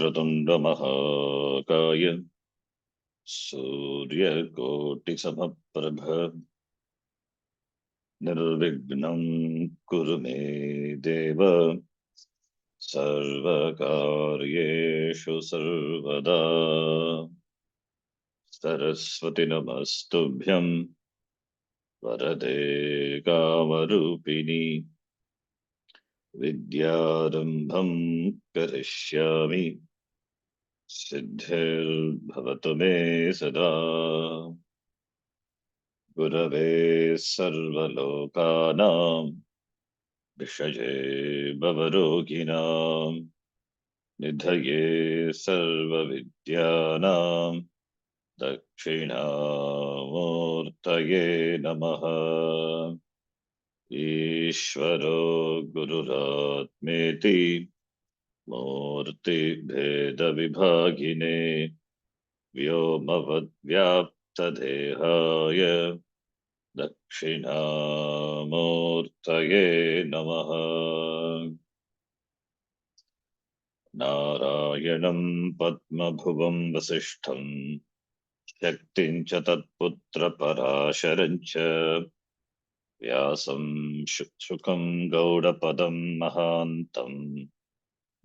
वक्रतुण्ड महाकाय सूर्यकोटिसमप्रभ निर्विघ्नं कुरु मे देव सर्वकार्येषु सर्वदा। सरस्वती नमस्तुभ्यं वरदे कामरूपिणि विद्यारम्भं करिष्यामि सिद्धिर्भवतु मे सदा। गुरवे सर्वलोकानां विषये भवरोगिणां निधये सर्वविद्यानां दक्षिणामूर्तये नमः। ईश्वरो गुरुरात्मेति मूर्तिभेदविभागिने व्योमवद्व्याप्तदेहाय दक्षिणामूर्तये नमः। नारायणं पद्मभुवं वसिष्ठं शक्तिं च तत्पुत्रपराशरं च व्यासं शुकं गौडपदं महान्तं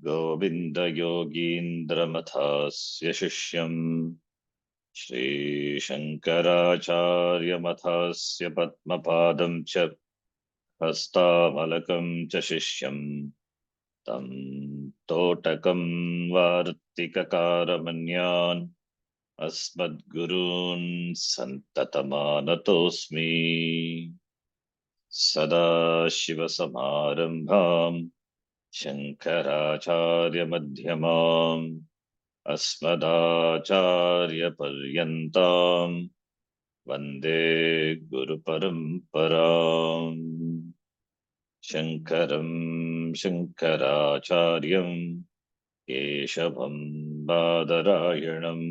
गोविन्दयोगीन्द्रमथास्य शिष्यम् श्रीशङ्कराचार्यमथास्य पद्मपादं च हस्तामलकं च शिष्यं तं तोटकं वार्तिककारमन्यान् अस्मद्गुरून् सन्ततमानतोऽस्मि। सदाशिवसमारम्भां शङ्कराचार्यमध्यमाम् अस्मदाचार्यपर्यन्तां वन्दे गुरुपरम्पराम्। शङ्करं शङ्कराचार्यं केशवं बादरायणं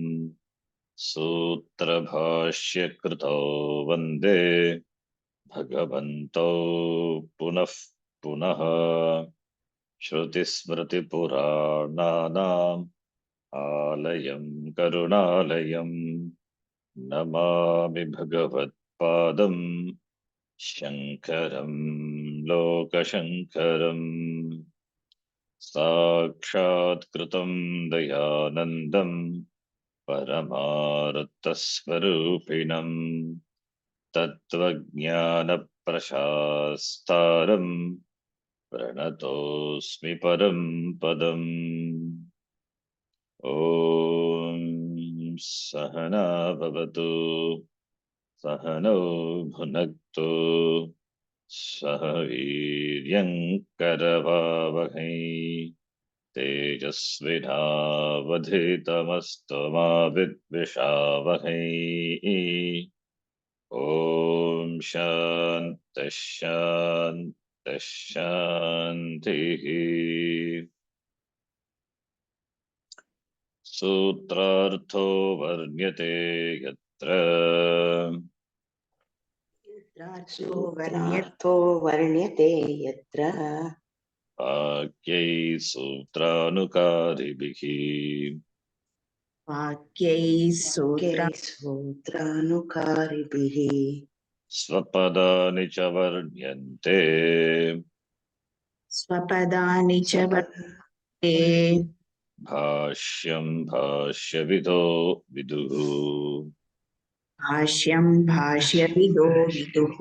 सूत्रभाष्यकृतौ वन्दे भगवन्तौ पुनः पुनः। श्रुतिस्मृतिपुराणानाम् आलयं करुणालयं नमामि भगवत्पादं शङ्करं लोकशङ्करम्। साक्षात्कृतं दयानन्दं परमार्थस्वरूपिणं तत्त्वज्ञानप्रशास्तारं प्रणतोऽस्मि परं पदम्। ॐ सहना भवतु सहनौ भुनक्तु सह वीर्यङ्करवावहै तेजस्विनावधीतमस्तु मा विद्विषावहै। ॐ शान्तिः शान्तिः शान्तिः। सूत्रार्थो वर्ण्यते यत्र सूत्रार्थो वर्ण्यते यत्र वाक्यैः सूत्रानुकारिभिः सूत्रानुकारिभिः स्वपदानि च वर्ण्यन्ते स्वपदानि च वर्तन्ते भाष्यं भाष्यविदो विदुः। भाष्यं भाष्यविदो विदुः।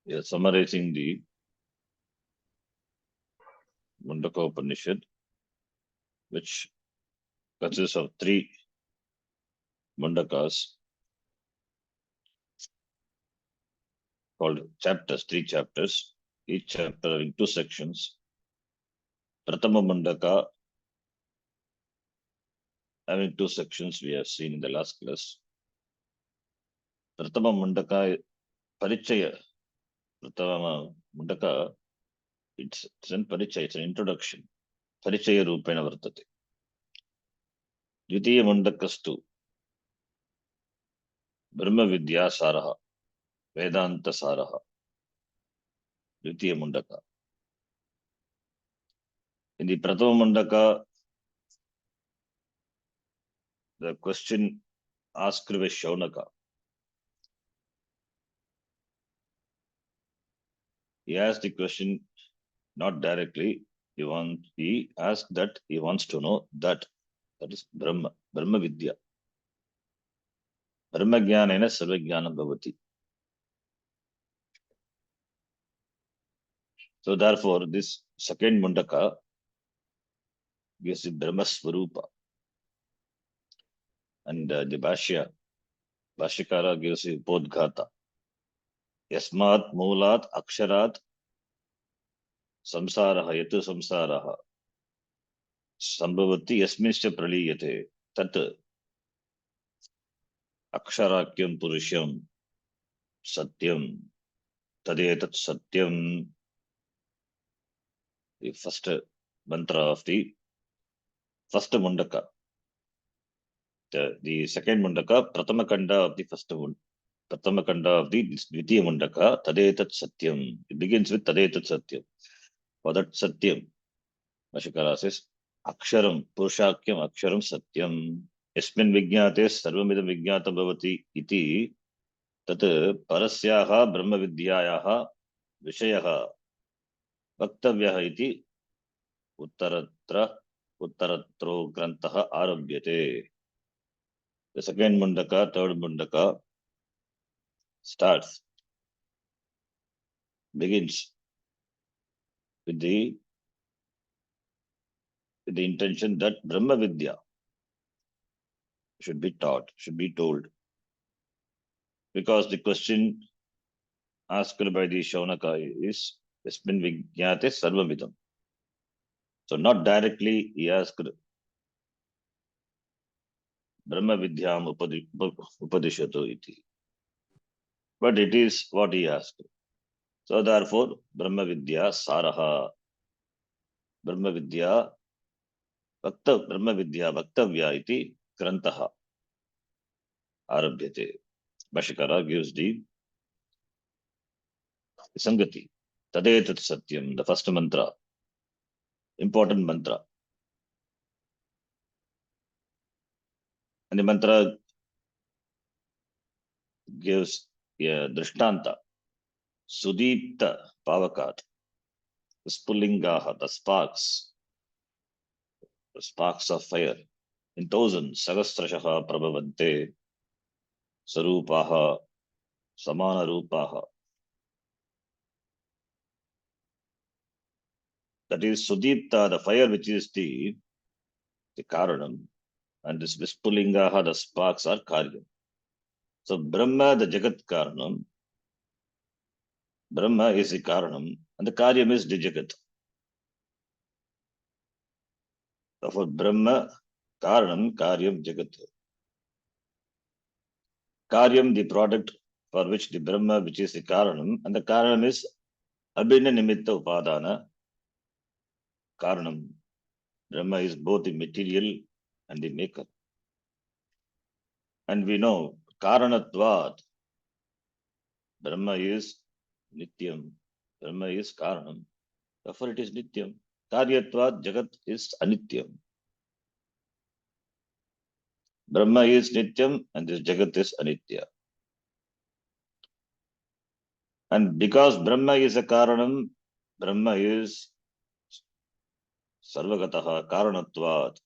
Yeah, summarizing the Mundaka Upanishad, which consists of 3 Mundakas called chapters, 3 chapters, each chapter having 2 sections. Pratama Mundaka having 2 sections we have seen in the last class. Pratama Mundaka Parichaya. Pratama Mundaka, it's an Parichaya, it's an introduction. Parichaya Rupena Vartate. Dvitiya Mundakastu. Brahma Vidya Saraha, Vedanta Saraha, Dvitiya Mundaka. In the Prathama Mundaka, the question asked by Shaunaka, he asked the question not directly. He asked that he wants to know that is Brahma, Brahma Vidya. Brahma Jnanena Sarva Jnanam Bhavati. So therefore, this second Mundaka gives the Brahma Swarupa. And the Bhashyakara gives the Bodhgata. Yasmat Moolat Aksharat Samsaraha Yatu Samsaraha Sambhavati Yasmincha Praliyate Tat Aksharakyam Purusham Satyam Tadetat Satyam. The first mantra of the first Mundaka. The second Mundaka, Pratama Kanda of the first Mundaka. Pratama Kanda of the Dvitiya Mundaka, Tadetat Satyam. It begins with Tadetat Satyam. For that Satyam, Bhashyakara says, Aksharam, Purushakyam, Aksharam Satyam. Yasmin Vijñate, Sarvamidam Vijñata Bhavati iti, tat Parasyaha Brahma Vidyayaha Vishayaha Vaktavyaha iti Uttaratra Uttaratro Grantaha Arabhyate. The second Mundaka, third Mundaka begins with the intention that Brahma Vidya should be taught, should be told. Because the question asked by the Shaunaka is Yasmin Vijñate Sarvamidam. So not directly he asked Brahma Vidyam Upadishatu iti. But it is what he asked. So therefore, Brahma Vidya Saraha, Brahma Vidya Vaktavya iti Grantaha Arabhyate. Bhashyakara gives the Sangati. Tadetat Satyam, the first mantra, important mantra. And the mantra gives a Drishtanta, Sudipta Pavakat, the Spullingaha, the sparks of fire, in thousands, Sagastrashaha Prabhavante, Sarupaha, Samana Rupaha. That is Sudipta, the fire which is the Karanam, and this Vispulingaha, the sparks are Karyam. So Brahma, the Jagat Karanam, Brahma is the Karanam, and the Karyam is the Jagat. Therefore, Brahma, Karanam, Karyam, Jagat. Karyam, the product for which the Brahma, which is the Karanam, and the Karanam is Abhinna Nimitta Upadana. Karanam, Brahma is both the material and the maker. And we know, Karanatvat, Brahma is Nityam. Brahma is Karanam. Therefore, it is Nityam. Karyatvat, Jagat is Anityam. Brahma is Nityam and this Jagat is Anitya. And because Brahma is a Karanam, Brahma is Sarvagataha, Karanatvat.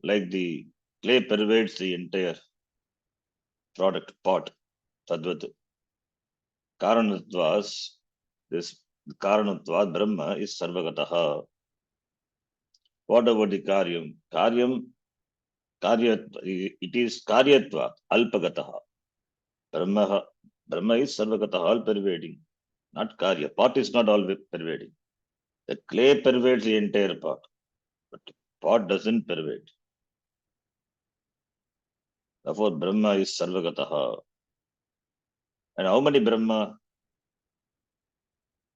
Like the clay pervades the entire product, pot, Tadvat. Karanatvas, this Karanatvat, Brahma is Sarvagataha. What about the Karyam? It is Karyatva, Alpagataha. Brahma is Sarvagataha, all pervading, not Karya. Pot is not all pervading. The clay pervades the entire pot, but pot doesn't pervade. Therefore, Brahma is Sarvagataha. And how many Brahma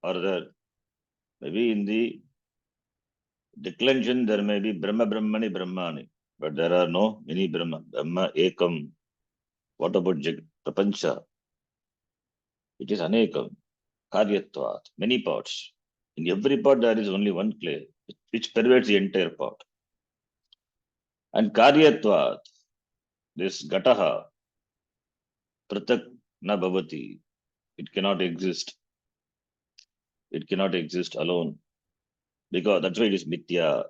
are there? Maybe in the declension there may be Brahmani, but there are no many Brahma. Brahma Ekam, What about Prapancha? It is Anekam, Karyatvat, many parts. In every part there is only one clay, which pervades the entire part. And Karyatvat, this Gataha, Pratak na bhavati, it cannot exist. It cannot exist alone. Because that's why it is Mithya.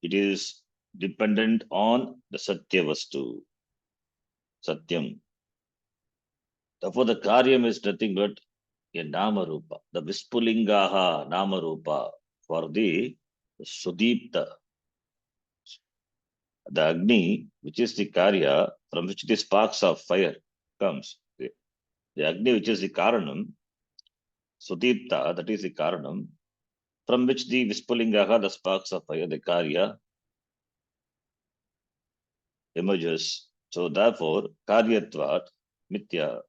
It is dependent on the Satya Vastu, Satyam. Therefore, the Karyam is nothing but a Nama Rupa, the Vispulingaha Nama Rupa for the Sudipta, the Agni, which is the Karya, from which the sparks of fire comes. The Agni, which is the Karanam, Sudipta, that is the Karanam, from which the Vispulingaha, the sparks of fire, the Karya, emerges. So therefore, Karyatvat, Mithya,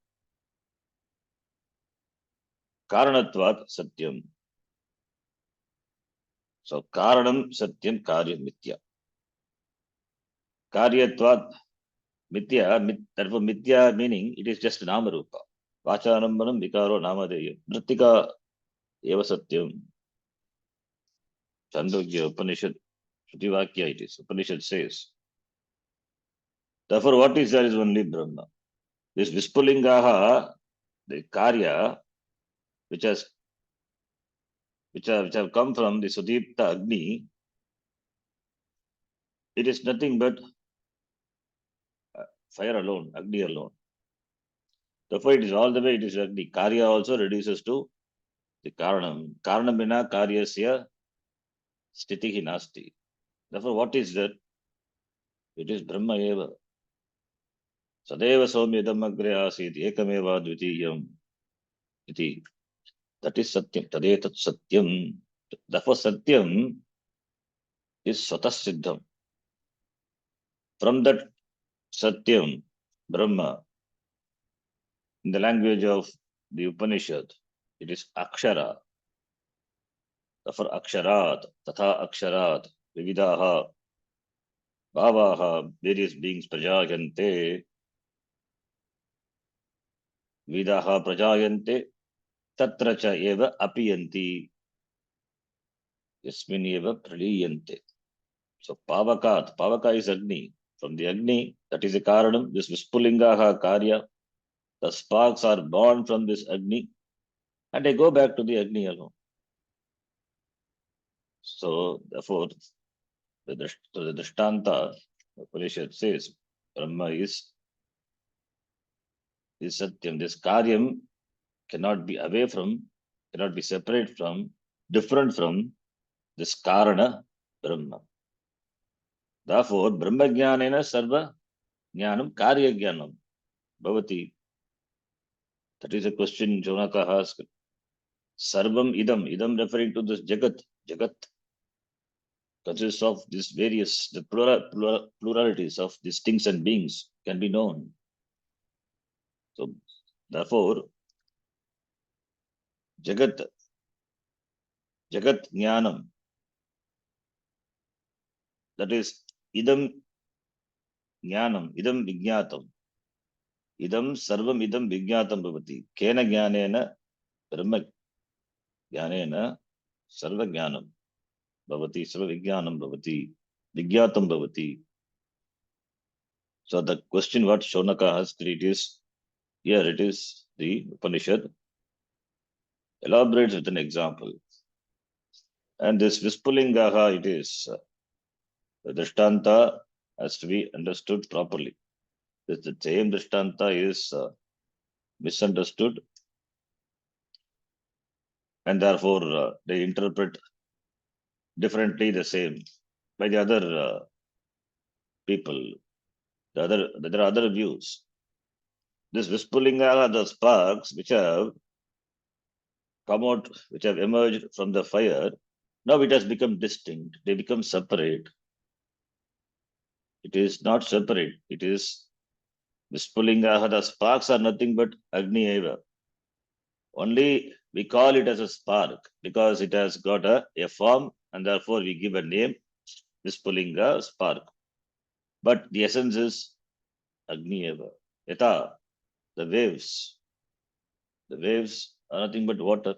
Karanatvat, Satyam. So Karanam, Satyam, Karyam, Mithya. Karyatvat, Mithya, therefore Mithya meaning it is just Nama Rupa. Vachanambanam Vikaro Namadeyam. Nritika Eva Satyam. Chandogya Upanishad, Shrutivakya it is. Upanishad says. Therefore, what is there is only Brahma. This Vispulingaha, the Karya, which have come from the Sudipta Agni, it is nothing but fire alone, Agni alone. Therefore, it is all the way, it is Agni. Karya also reduces to the Karanam. Karanamina Karyasya Stitihi Nasti. Therefore, what is that? It is Brahma Eva. Sadeva Somyadam Agre Asid Ekameva Dvitiyam Iti. That is Satyam. Tadetat Satyam. Therefore, Satyam is Swatasiddham. From that Satyam, Brahma, in the language of the Upanishad, it is Akshara. Therefore, Aksharat, Tatha Aksharat, Vividaha, Bhavaha, various beings Prajayante, Vidaha Prajayante, Tatra cha eva apiyanti, Yasmin eva praliyante. So Pavaka is Agni. From the Agni, that is the Karanam, this Vispulingaha Karya, the sparks are born from this Agni, and they go back to the Agni alone. So, therefore, the Drishtanta, the Upanishad says, Brahma is Satyam. This Karyam cannot be away from, cannot be separate from, different from this Karana Brahma. Therefore, Brahma Jnanena Sarva Jnanam Karya Jnanam Bhavati. That is a question Jonaka asked. Sarvam idam referring to this Jagat consists of these various, the pluralities of these things and beings can be known. So, therefore, Jagat Jnanam, that is idam Jnanam, idam Vijnatam, idam Sarvam idam Vijnatam Bhavati. Kena Jnanena Brahma Jnanena Sarva Jnanam Bhavati, Sarva Vijnanam Bhavati, Vijnatam Bhavati. So the question what Shonaka asked, it is, here it is the Upanishad elaborates with an example. And this Vispulingaha, it is, the Drishtanta has to be understood properly. The same Drishtanta is misunderstood, and therefore they interpret differently the same by the other people. There are other views. This Vispulingaha, the sparks which have come out, which have emerged from the fire, now it has become distinct. They become separate. It is not separate. It is Vispulingaha, the sparks are nothing but Agni Eva. Only we call it as a spark because it has got a form and therefore we give a name, Vispulinga spark. But the essence is Agni Eva. Yata, the waves. The waves are nothing but water.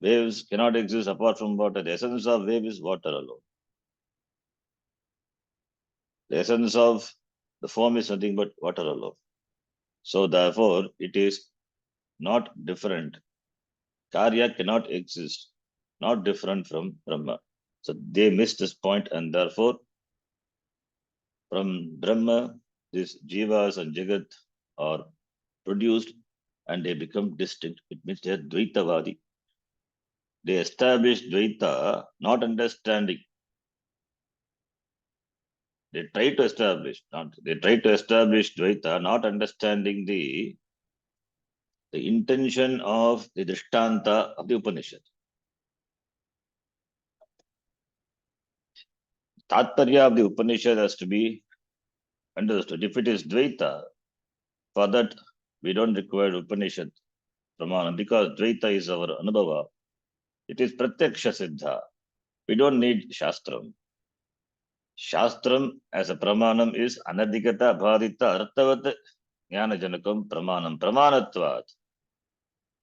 Waves cannot exist apart from water. The essence of wave is water alone. The essence of the form is nothing but water alone. So therefore, it is not different. Karya cannot exist, not different from Brahma. So they missed this point, and therefore, from Brahma, these jivas and Jagat are produced and they become distinct. It means they are Dvaitavadi. They establish Dvaita, not understanding. They try to establish, Dvaita, not understanding the intention of the Drishtanta of the Upanishad. Tatparya of the Upanishad has to be understood. If it is Dvaita, for that we don't require Upanishad Pramana because Dvaita is our Anubhava. It is Pratyaksha Siddha. We don't need Shastram. Shastram as a Pramanam is Anadhikata Bhadita Arthavat Jnana Janakam Pramanam. Pramanatvat.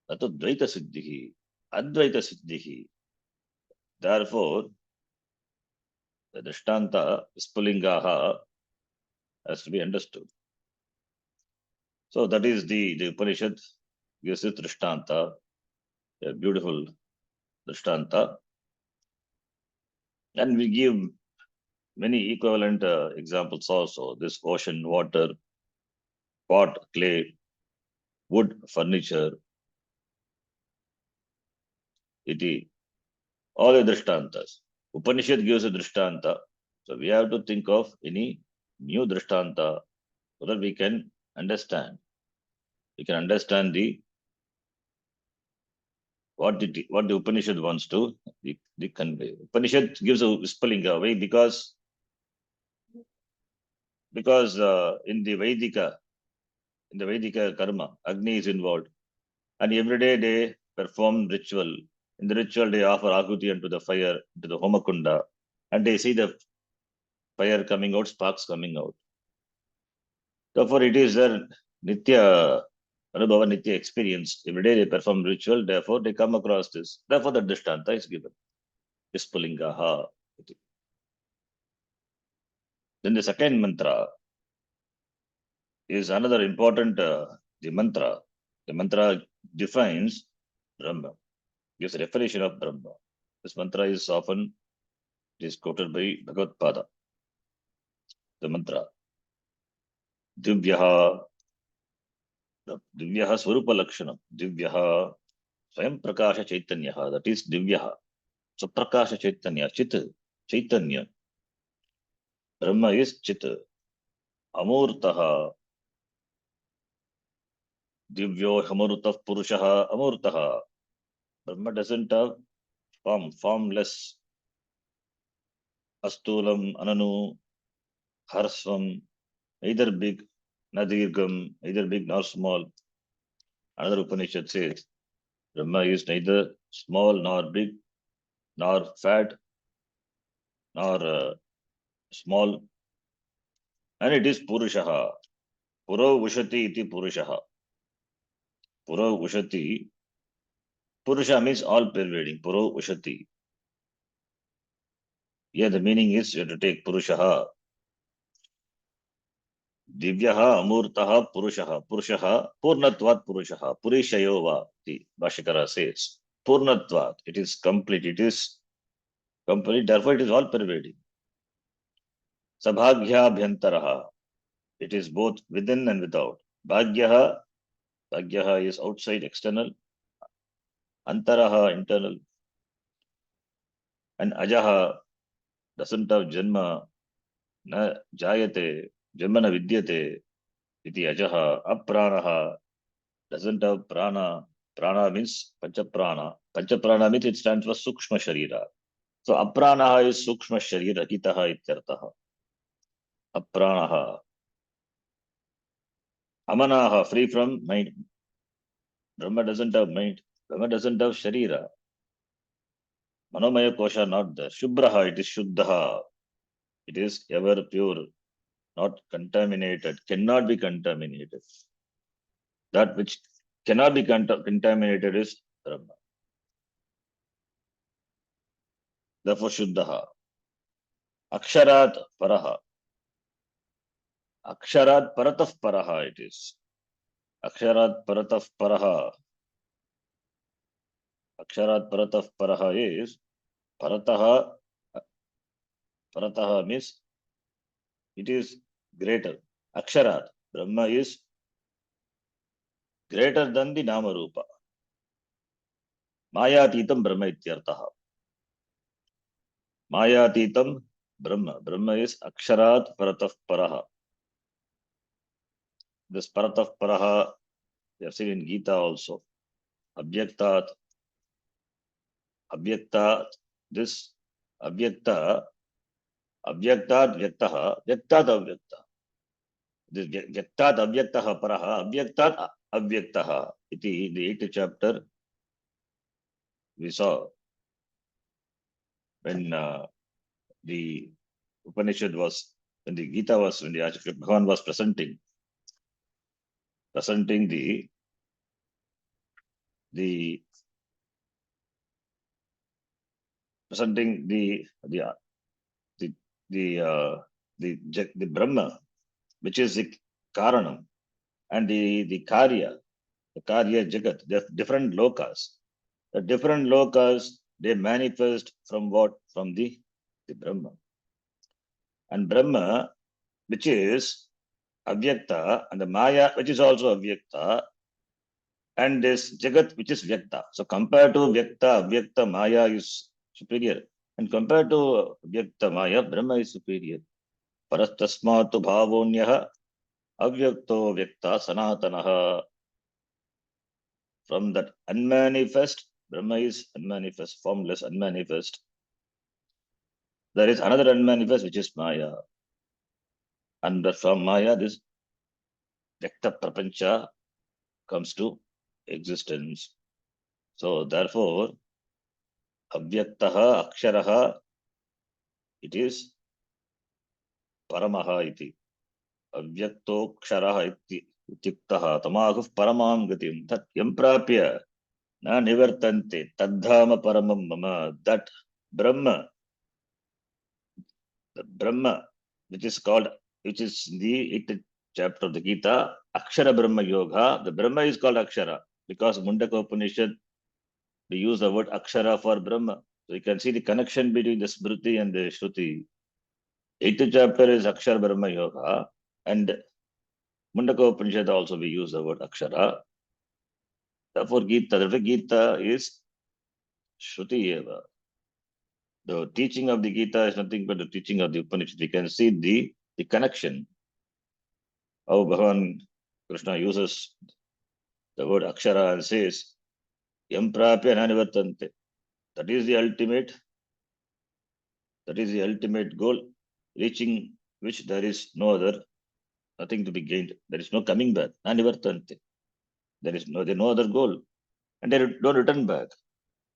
That's Dvaita Siddhihi. Advaita Siddhihi. Therefore, the Drishtanta, Spulingaha, has to be understood. So that is the Upanishad gives it Drishtanta, a beautiful Drishtanta. And we give many equivalent examples also. This ocean, water, pot, clay, wood, furniture, iti, all the Drishtantas. Upanishad gives a Drishtanta. So we have to think of any new Drishtanta so that we can understand. We can understand what the Upanishad wants to the convey. Upanishad gives a Vispalinga way because in the Vedika karma, Agni is involved, and every day they perform ritual. In the ritual, they offer ahuti unto the fire, to the homakunda, and they see the fire coming out, sparks coming out. Therefore, it is their nitya anubhava, nitya experience. Every day they perform ritual, therefore they come across this. Therefore, the Drishtanta is given. Vispulingaha. Then the second mantra is another important the mantra. The mantra defines Brahma, gives a definition of Brahma. This mantra is often quoted by Bhagavad Pada. The mantra. Divyaha Swarupa Lakshanam. Divyaha Swayam Prakasha Chaitanyaha. That is Divyaha. So Prakasha Chaitanya. Chit. Chaitanya. Brahma is Chit. Amurtaha. Divyo Hamurtav Purushaha Amurtaha. Brahma doesn't have formless. Astulam, Ananu, Harsvam, neither big, Nadirgam, neither big nor small. Another Upanishad says, Brahma is neither small nor big, nor fat, nor small, and it is Purushaha. Puro Ushati iti Purushaha. Puro Ushati. Purusha means all pervading. Puro Ushati. Yeah, the meaning is you have to take Purushaha. Divyaha Amurtaha Purushaha. Purushaha Purnatvat Purushaha. Purishayova, the Bhashakara says. Purnatvat. It is complete. It is complete. Therefore, it is all pervading. Sabhagya Bhyantaraha. It is both within and without. Bhagyaha. Bhagyaha is outside, external. Antaraha, internal. And Ajaha doesn't have Janma. Na Jayate. Janmana Vidyate. Iti Ajaha. Apranaha doesn't have Prana. Prana means Panchaprana. Panchaprana means it stands for Sukshma Sharira. So Apranaha is Sukshma Sharira. Kitaha ityartaha. Apranaha. Amanaha, free from mind. Brahma doesn't have mind. Brahma doesn't have Sharira. Manomaya Kosha not there. Shubhraha, it is Shuddhaha. It is ever pure, not contaminated, cannot be contaminated. That which cannot be contaminated is Brahma. Therefore, Shuddha. Aksharat Paraha. Aksharat Parataf Paraha it is. Aksharat Parataf Paraha. Aksharat Parataf Paraha is Parataha. Parataha means it is greater. Aksharat. Brahma is greater than the Nama Rupa. Mayatitam Brahma ityartaha. Mayatitam Brahma. Brahma is Aksharat Parataf Paraha. This Parataf Paraha we have seen in Gita also. Abhyaktat. Abhyaktat. This Abhyakta. Avyaktat Vyaktaha. Vyaktat Avyakta. This Vyaktat Avyaktaha Paraha. Avyaktat Avyaktaha. Iti in the 8th chapter we saw when the Upanishad was, when the Gita was, when the Acharya Bhagavan was presenting presenting the Brahma, which is the Karanam, and the Karya Jagat, they are different lokas. The different lokas, they manifest from what? From the Brahma. And Brahma, which is Avyakta, and the Maya, which is also Avyakta, and this Jagat, which is Vyakta. So compared to Vyakta, Avyakta, Maya is superior. And compared to Vyakta, Maya, Brahma is superior. Parastasmatu bhavonyaha avyakto vyakta sanatanaha. From that unmanifest, Brahma is unmanifest, formless, unmanifest. There is another unmanifest, which is Maya. And from Maya, this Vyakta Prapancha comes to existence. So therefore, Avyaktaha Aksharaha, it is Paramaha iti. Avyakto Ksharaha iti Utyuktaha Tamahu Paramam Gatim Tat Yamprapya Na Nivartante Tadhama Paramam Mama. That Brahma, the Brahma, which is in the 8th chapter of the Gita, Akshara Brahma Yoga. The Brahma is called Akshara because Mundaka Upanishad, we use the word Akshara for Brahma. So you can see the connection between the Smriti and the Shruti. 8th chapter is Akshara Brahma Yoga, and Mundaka Upanishad also we use the word Akshara. Therefore, Gita is Shruti Eva. The teaching of the Gita is nothing but the teaching of the Upanishad. We can see the connection. How Bhagavan Krishna uses the word Akshara and says, Yamprapya Nanivartante. That is the ultimate goal, reaching which there is nothing to be gained. There is no coming back. Nanivartante. There is no other goal. And they don't return back.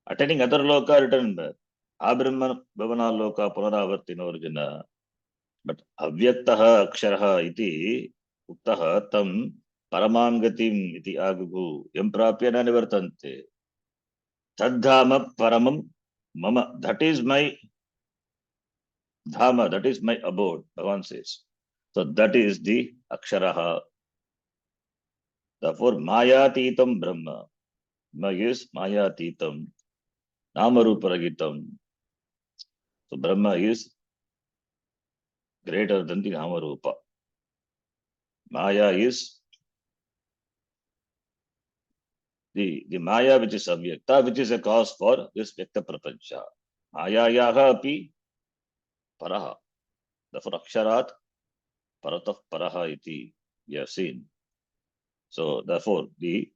Attaining other loka, return back. Abrahman Bhavana Loka Punaravartino Arjuna. But Avyaktaha Aksharaha iti Uktaha tam Paramam Gatim iti Agugu Yamprapya Nanivartante. Tadhama Paramam Mama. That is my Dhama, that is my abode, Bhagavan says. So that is the Aksharaha. Therefore, Mayatitam Brahma. Brahma is Mayatitam. Namaruparagitam. So Brahma is greater than the Namarupa. Maya is the Maya which is Avyakta, which is a cause for this Vyakta Prapancha. Mayayaha api Paraha. Therefore, Aksharat Parataf Paraha iti we have seen. So therefore, we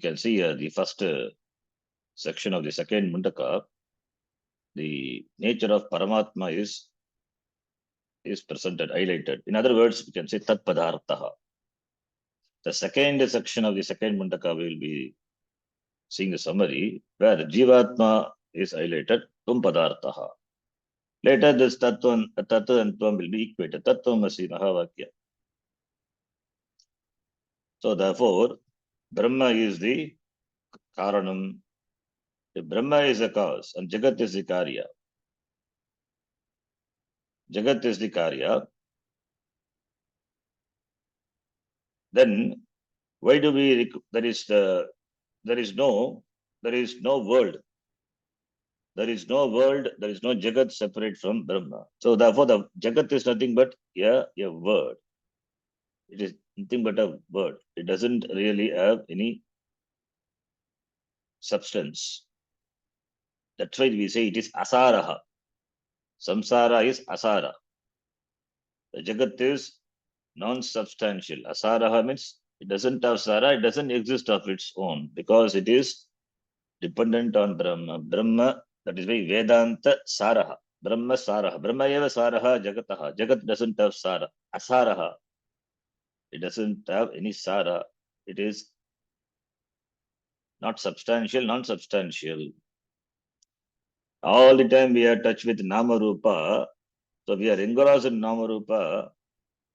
can see the first section of the second Mundaka. The nature of Paramatma is presented, highlighted. In other words, we can say Tat Padarthaha. The second section of the second Mundaka, we will be seeing a summary where the Jivatma is highlighted, Tum Padarthaha. Later, this Tattva and Tvam will be equated. Tattvam Asi Mahavakya. So therefore, Brahma is the Karanam. If Brahma is the cause and Jagat is the Karya. Jagat is the Karya. Then why do we? There is no world. There is no world. There is no Jagat separate from Brahma. So therefore, the Jagat is nothing but a word. It is nothing but a word. It doesn't really have any substance. That's why we say it is asaraha. Samsara is asara. The Jagat is non-substantial. Asaraha means it doesn't have sara, it doesn't exist of its own because it is dependent on Brahma. Brahma, that is why Vedanta saraha. Brahma saraha. Brahma eva saraha jagataha. Jagat doesn't have sara. Asaraha. It doesn't have any sara. It is not substantial, non-substantial. All the time we are touched with Nama Rupa. So we are engrossed in Nama Rupa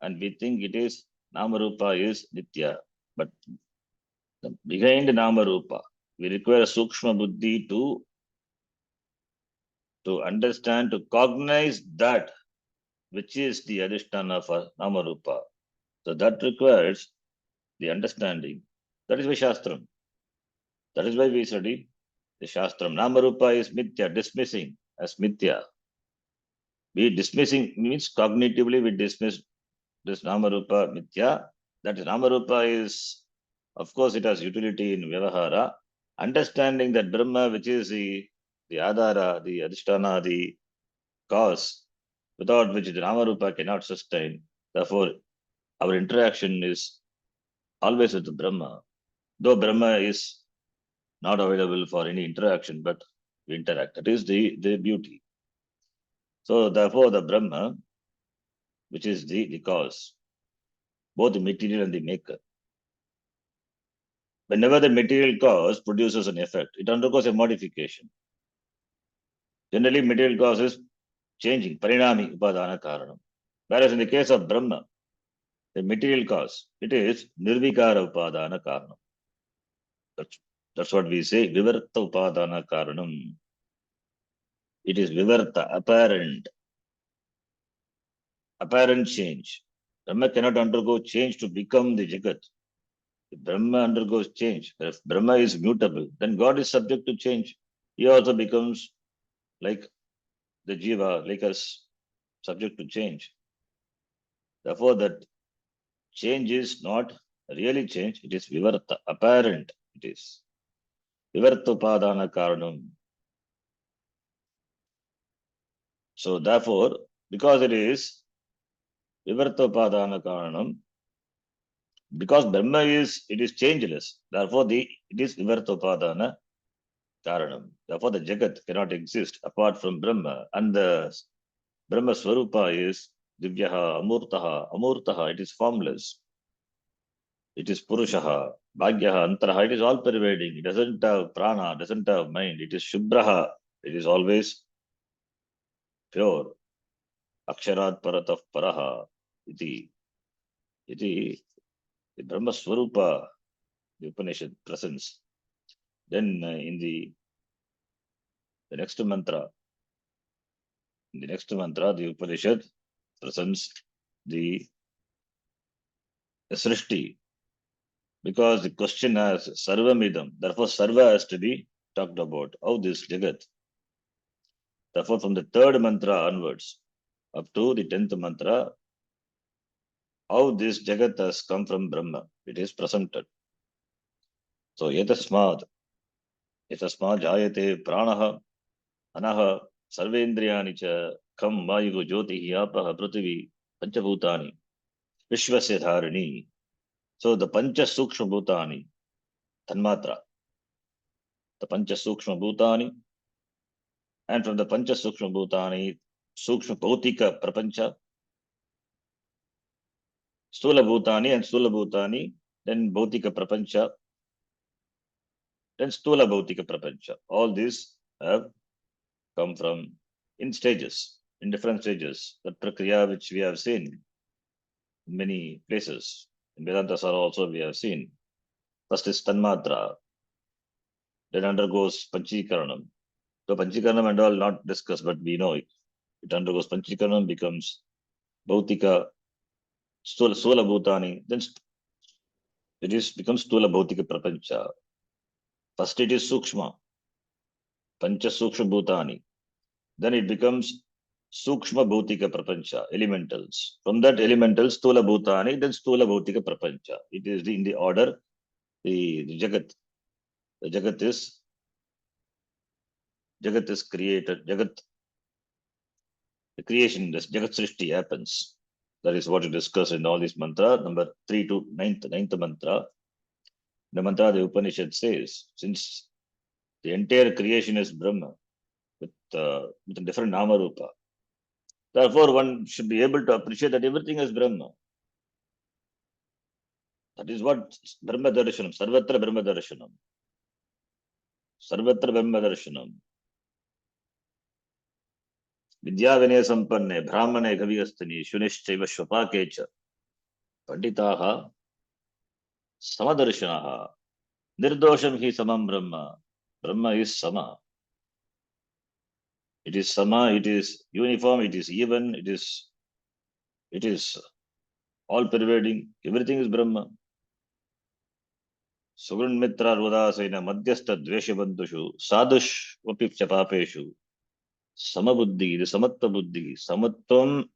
and we think it is Nama Rupa is Nitya. But behind Nama Rupa, we require Sukshma Buddhi to understand, to cognize that which is the Adhisthana for Nama Rupa. So that requires the understanding. That is why Shastram. That is why we study the Shastram. Nama Rupa is Mithya, dismissing as Mithya. We dismissing means cognitively we dismiss this Namarupa Mithya. That Namarupa is, of course, it has utility in Vyavahara. Understanding that Brahma, which is the Adhara, the Adhisthana, the cause, without which the Namarupa cannot sustain. Therefore, our interaction is always with the Brahma. Though Brahma is not available for any interaction, but we interact. That is the beauty. So, therefore, the Brahma, which is the cause, both the material and the maker. Whenever the material cause produces an effect, it undergoes a modification. Generally, material cause is changing, parinami upadana karanam. Whereas in the case of Brahma, the material cause, it is nirvikara upadana karanam. That's what we say, vivarta upadana karanam. It is vivarta, apparent change. Brahma cannot undergo change to become the Jagat. If Brahma undergoes change, if Brahma is mutable, then God is subject to change. He also becomes like the jiva, like us, subject to change. Therefore, that change is not really change, it is vivarta, apparent it is. Vivarta upadana karanam. So therefore, because it is vivarta upadana karanam, because Brahma it is changeless, therefore it is vivarta upadana karanam. Therefore, the Jagat cannot exist apart from Brahma, and the Brahma Swarupa is Divyaha, Amurtaha, it is formless. It is Purushaha, Bhagyaha, Antaraha, it is all pervading. It doesn't have prana, doesn't have mind. It is Shubhraha, it is always pure. Aksharat Paratah Paraha, iti the Brahma Swarupa, the Upanishad presents. Then in the next mantra, the Upanishad presents the Srishti, because the question has Sarvamidam, therefore Sarva has to be talked about. How this Jagat. Therefore, from the third mantra onwards, up to the 10th mantra, how this Jagat has come from Brahma, it is presented. So, yatasmad jayate pranaha, anaha, sarvendriyani cha, kham vayu jyotihi apaha prithvi, panchabhutani, vishvasya dharini. So, the pancha sukshma bhutani, tanmatra, the pancha sukshma bhutani, and from the pancha sukshma bhutani, sukshma bhautika prapancha, stula bhutani and stula bhutani, then bhautika prapancha, then stula bhautika prapancha. All these have come from in stages, in different stages. That prakriya which we have seen in many places. In Vedanta Sara also we have seen. First is Tanmatra, then undergoes Panchikaranam. So Panchikaranam and all not discussed, but we know it. It undergoes Panchikaranam, becomes Bhautika, Stula Bhutani, then it is becomes Stula Bhautika Prapancha. First it is Sukshma, Pancha Sukshma Bhutani. Then it becomes Sukshma Bhautika Prapancha, elementals. From that elementals, Stula Bhutani, then Stula Bhautika Prapancha. It is in the order, the Jagat. The Jagat is created, Jagat, the creation, this Jagat Srishti happens. That is what we discuss in all these mantra, number 3 to 9th mantra. The mantra, the Upanishad says, since the entire creation is Brahma with a different Nama Rupa, therefore one should be able to appreciate that everything is Brahma. That is what Brahma Darshanam, Sarvatra Brahma Darshanam. Sarvatra Brahma Darshanam. Vidya Vinaya Sampanne, Brahmane Gaviyastani, Shunishchaiva Shvapakecha, Panditaha, Samadarshanaha, Nirdosham hi Samam Brahma. Brahma is Sama. It is Sama, it is uniform, it is even, it is all pervading. Everything is Brahma. Sugrun Mitra Rudasena Madhyastha Dveshabandushu, Sadush Vapipcha Papeshu, Samabuddhi, the Samatta Buddhi, Samatvam,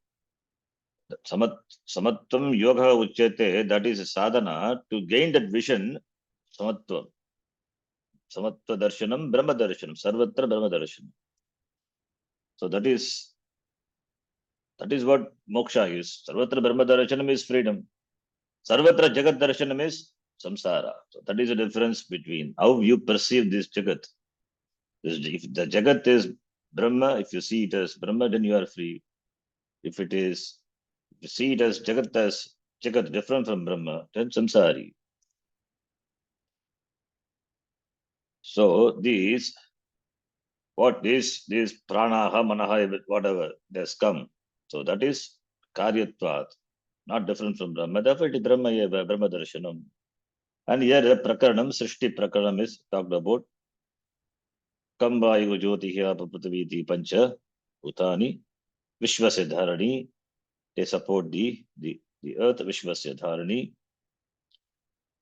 Samatvam Yoga Uchete, that is sadhana to gain that vision, Samatvam. Samatva Darshanam, Brahma Darshanam, Sarvatra Brahma Darshanam. So that is what moksha is. Sarvatra Brahma Darshanam is freedom. Sarvatra Jagat Darshanam is samsara. So that is the difference between how you perceive this Jagat. If the Jagat is Brahma, if you see it as Brahma, then you are free. If you see it as Jagat different from Brahma, then samsari. So these pranaha, manaha, whatever has come. So that is karyatvat, not different from Brahma. Therefore, it is Brahma Darshanam. And here the prakaranam, Srishti prakaranam is talked about. Kambayu Jyotiha Paputaviti Pancha Utani Vishwasya Dharani. They support the earth, Vishwasya Dharani.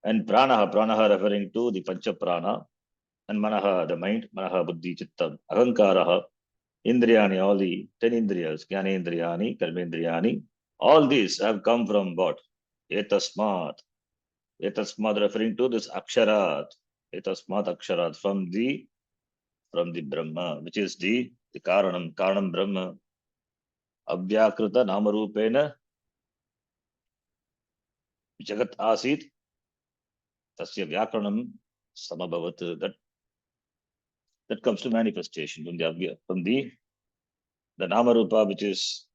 And pranaha referring to the Pancha Prana. And manaha, the mind, manaha, buddhi, chittam, ahankaraha, indriyani, all the 10 indriyas, jnanendriyani, karmendriyani, all these have come from what? Etasmat. Etasmat referring to this aksharat. Etasmat aksharat, from the Brahma, which is the Karanam Brahma. Avyakrita Namarupena Jagat Asit Tasya Vyakaranam Samabhavat. That comes to manifestation from the Namarupa, which is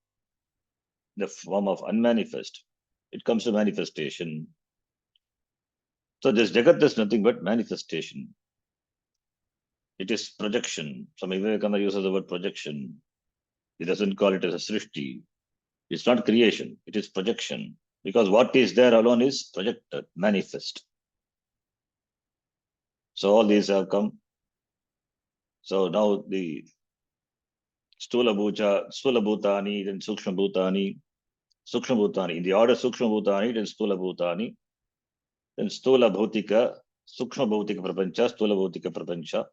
the form of unmanifest. It comes to manifestation. So this Jagat is nothing but manifestation. It is projection. Swami Vivekananda uses the word projection. He doesn't call it as a srishti. It's not creation. It is projection. Because what is there alone is projected, manifest. So all these have come. So now the Stula Bhutani, then Sukshma Bhutani. In the order Sukshma Bhutani, then Stula Bhutani, then Stula Bhautika, Sukshma Bhautika Prapancha, Stula Bhautika Prapancha.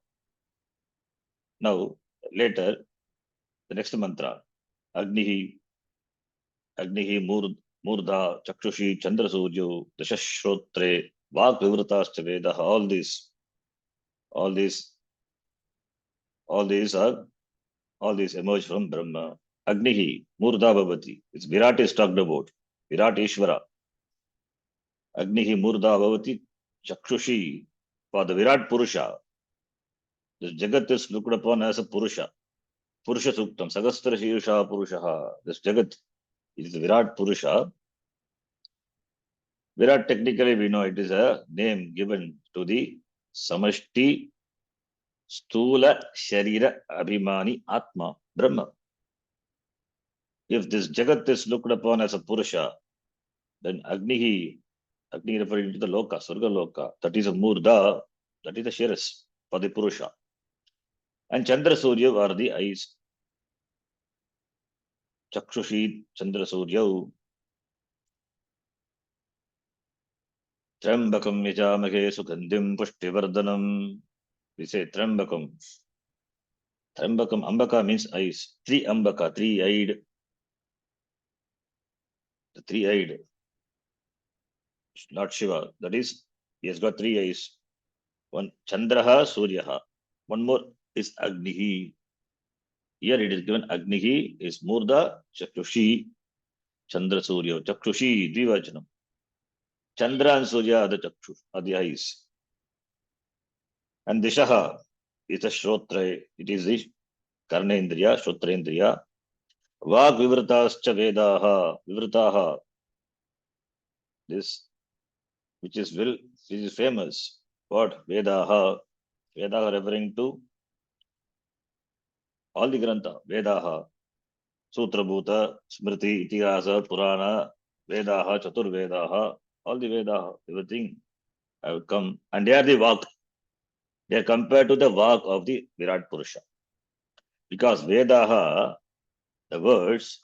Now, later, the next mantra, Agnihi Murdha, Chakshushi, Chandra Suryo, Dashashrotre, Vak Vivrtascha Veda, all these emerge from Brahma. Agnihi, Murdha Bhavati. It's Virat is talked about. Virat Ishvara. Agnihi Murdha Bhavati, Chakshushi. For the Virat Purusha. This Jagat is looked upon as a Purusha. Purusha Suktam. Sagastra Shirsha Purusha. This Jagat is the Virat Purusha. Virat, technically we know it is a name given to the Samashti Stula Sharira Abhimani Atma Brahma. If this Jagat is looked upon as a Purusha, then Agnihi Agni referring to the loka, Swarga loka. That is a murda, that is the shiras for the Purusha. And Chandra Surya are the eyes. Chakshushi Chandra Surya. Trambakam Yajamake Sugandhim Pushtivardhanam. We say Trambakam. Trambakam, Ambaka means eyes. Three Ambaka, three-eyed. The three-eyed. Lord Shiva. That is, he has got three eyes. One Chandraha, Suryaha. One more is Agnihi. Here it is given Agnihi is Murda, Chakshushi, Chandra Surya. Chakshushi, Dvivachanam. Chandra and Surya are the Chakshu, are the eyes. And Dishaha is the Shrotra. It is the Karnendriya, Shrotrendriya. Vag Vivritascha Vedaha, Vivritaha. This, which is famous. What? Vedaha. Vedaha referring to all the Grantha. Vedaha. Sutra Bhuta, Smriti, Itihasa, Purana, Vedaha, Chatur Vedaha, all the Vedaha, everything have come. And they are the Vak. They are compared to the Vak of the Virat Purusha. Because Vedaha, the words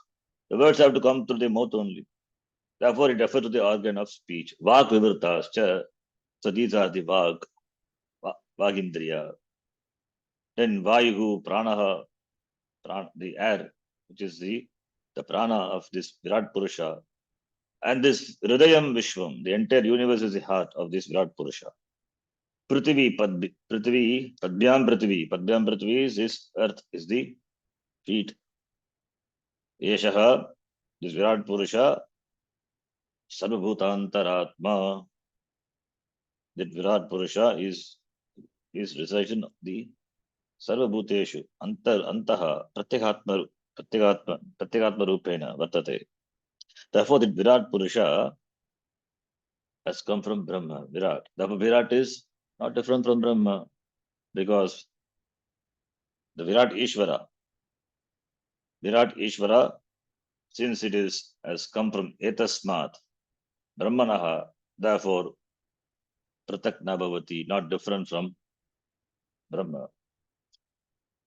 have to come through the mouth only. Therefore, it refers to the organ of speech. Vak Vivritascha. So these are the Vak, Vagindriya. Then Vayuhu, Pranaha, the air, which is the prana of this Virat Purusha. And this Hridayam Vishwam, the entire universe is the heart of this Virat Purusha. Prithvi, Padbyam Prithvi. Padbyam Prithvi is this earth, is the feet. Yeshaha, this Virat Purusha, Sarvabhutantaratma. That Virat Purusha is recitation of the Sarvabhuteshu, Antaha, Pratyekatma Rupena, Vartate. Therefore, the Virat Purusha has come from Brahma, Virat. Therefore, Virat is not different from Brahma because the Virat Ishvara, since it has come from Etasmat, Brahmanaha, therefore, Pratak Nabhavati, not different from Brahma.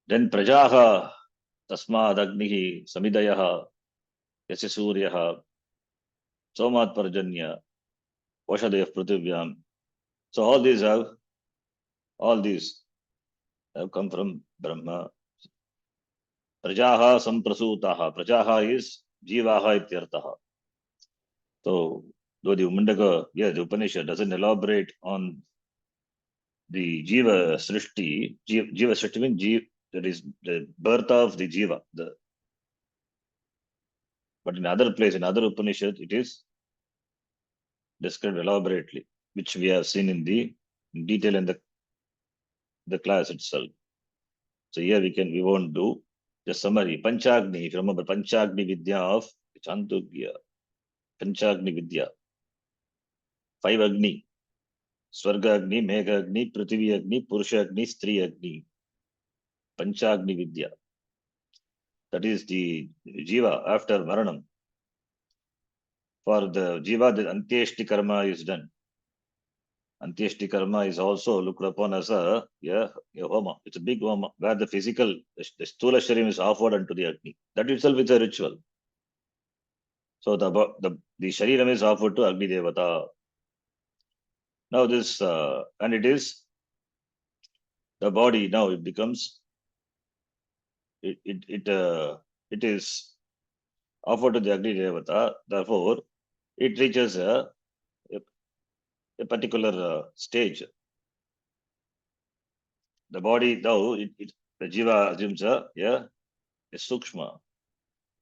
Then Prajaha, Tasmad Agnihi, Samidayaha, Yasya Suryaha, Somat Parjanya, Vashadev Prithvyam. So all these have come from Brahma. Prajaha Samprasutaha. Prajaha is Jivaha ityartaha. So though the Mundaka, the Upanishad doesn't elaborate on the Jiva Srishti. Jiva Srishti means that is the birth of the Jiva. But in other place, in other Upanishad, it is described elaborately, which we have seen in detail in the class itself. So here we won't do just summary. Panchagni, if you remember, Panchagni Vidya of Chandogya. Panchagni Vidya. 5 Agni. Swarga Agni, Megha Agni, Prithvi Agni, Purusha Agni, Stri Agni. Panchagni Vidya. That is the Jiva after Maranam. For the Jiva, the Antyeshti Karma is done. Antyeshti Karma is also looked upon as a Homa. It's a big Homa where the physical, the Stula Sharim is offered unto the Agni. That itself is a ritual. So the Shariram is offered to Agni Devata. Now this, and it is the body, now it becomes, it is offered to the Agni Devata. Therefore, it reaches a particular stage. The body now, the Jiva assumes a Sukshma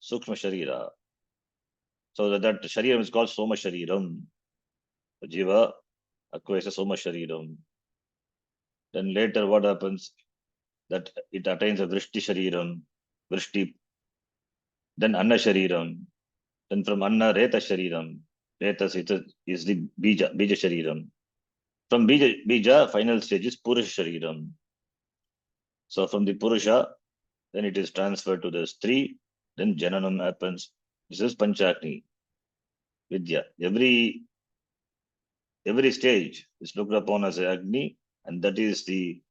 Sharira. So that Shariram is called Soma Shariram. The Jiva acquires a Soma Shariram. Then later what happens? That it attains a Vrishti Shariram, Vrishti, then Anna Shariram, then from Anna Reta Shariram. Reta is the Bija Shariram. From Bija, final stage is Purusha Shariram. So from the Purusha, then it is transferred to the Stri, then Jananam happens. This is Panchagni Vidya. Every every stage is looked upon as Agni, and that is the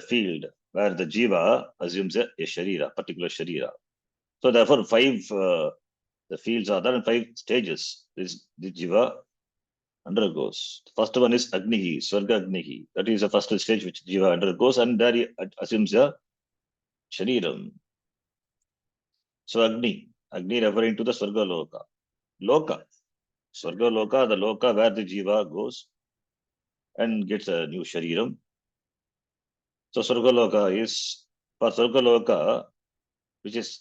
field where the jiva assumes a sharira, particular sharira. So therefore, the fields are there and 5 stages the jiva undergoes. The first one is Agnihi, Swarga Agnihi. That is the first stage which jiva undergoes, and there he assumes a shariram. So Agni referring to the Swarga Loka. Loka, Swarga Loka, the Loka where the jiva goes and gets a new shariram. So Swarga Loka is, for Swarga Loka, which is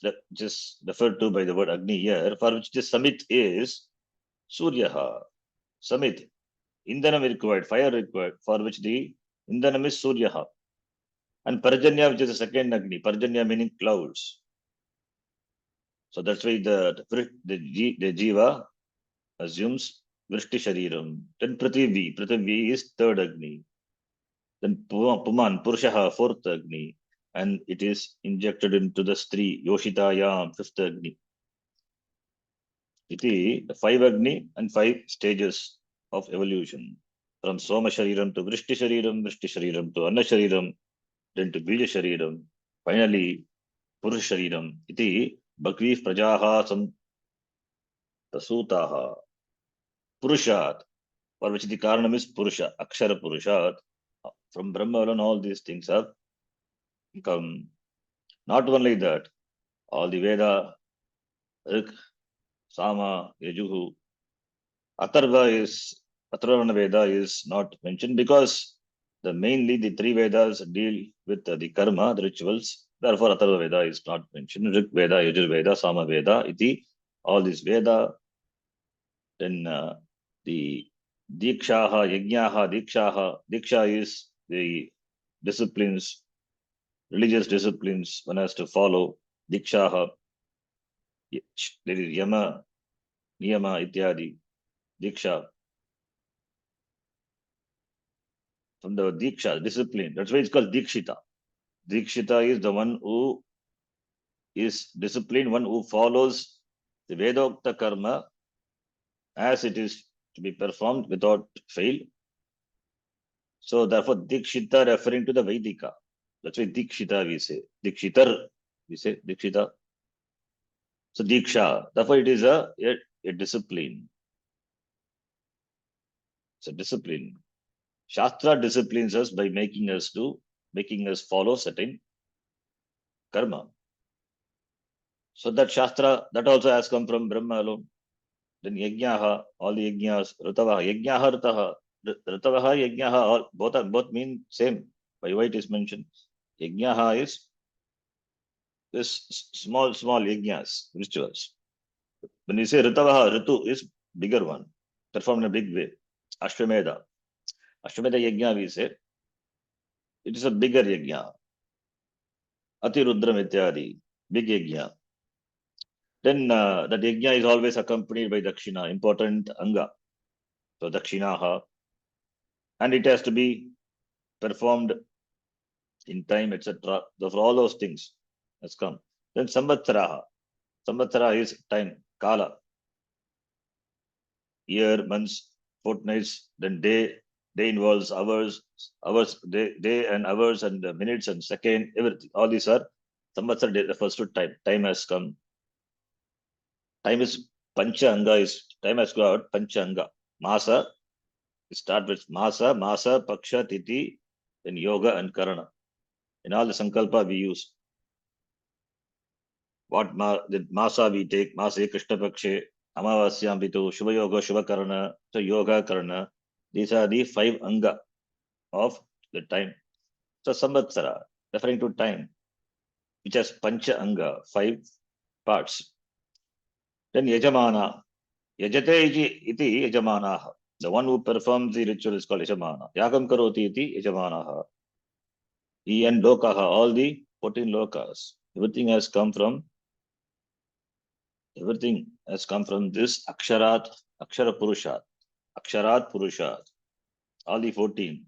referred to by the word Agni here, for which the Samit is Suryaha. Samit, Indhanam required, fire required, for which the Indhanam is Suryaha. And Parjanya, which is the second Agni, Parjanya meaning clouds. So that's why the Jiva assumes Vrishti Shariram. Then Prithivi is third Agni. Then Puman, Purushaha, fourth Agni. And it is injected into the Stri, Yoshitayam, fifth Agni. Iti, the 5 Agni and 5 stages of evolution. From Soma Shariram to Vrishti Shariram to Anna Shariram, then to Bija Shariram. Finally, Purush Shariram. Iti, Bhakvi Prajaha Samtasutaha. Purushat, for which the Karanam is Purusha, Akshara Purushat. From Brahma alone, all these things have come. Not only that, all the Veda, Rik, Sama, Yajuhu, Atharvana Veda is not mentioned because mainly the 3 Vedas deal with the karma, the rituals. Therefore, Atharva Veda is not mentioned. Rik Veda, Yajur Veda, Sama Veda, iti, all these Veda. Then the Dikshaha, Yajnaha, Diksha is the disciplines, religious disciplines one has to follow. Dikshaha, there is Yama, Niyama, Ityadi, Diksha. From the Diksha, discipline. That's why it's called Dikshita. Dikshita is the one who is disciplined, one who follows the Vedokta karma as it is to be performed without fail. So therefore, Dikshita referring to the Vedika. That's why Dikshita we say. Dikshitar, we say Dikshita. So Diksha, therefore it is a discipline. It's a discipline. Shastra disciplines us by making us follow certain karma. So that Shastra, that also has come from Brahma alone. Then Yajnaha, all the Yajnas, Ritavaha, Yajnaha, Ritaha, Ritavaha, Yajnaha, all, both mean same. By why it is mentioned. Yajnaha is this small Yajnas, rituals. When we say Ritavaha, Ritu is bigger one, performed in a big way. Ashwamedha Yajna we say, it is a bigger Yajna. Ati Rudram Ityadi, big Yajna. Then that Yajna is always accompanied by Dakshina, important Anga. So Dakshinaha. And it has to be performed in time, etc. So for all those things has come. Then Samvatsaraha. Samvatsara is time, Kala. Year, months, fortnights, then day involves hours, day and hours and minutes and second, everything. All these are Samvatsara refers to time. Time has come. Time is Pancha Anga time has got Pancha Anga. Masa, start with Masa, Paksha, Titi, then Yoga and Karana. In all the Sankalpa we use. What the Masa we take, Masa Krishna Pakshe, Amavasyam Vitu, Shubha Yoga, Shubha Karana, so Yoga Karana. These are the 5 Anga of the time. So Samvatsara, referring to time, which has Pancha Anga, 5 parts. Then Yajamana. Yajate iti Yajamanaha. The one who performs the ritual is called Yajamana. Yagam karoti iti Yajamanaha. He and Lokaha, all the 14 Lokas. Everything has come from this Akshara Purushat. Aksharat Purushat. All the 14.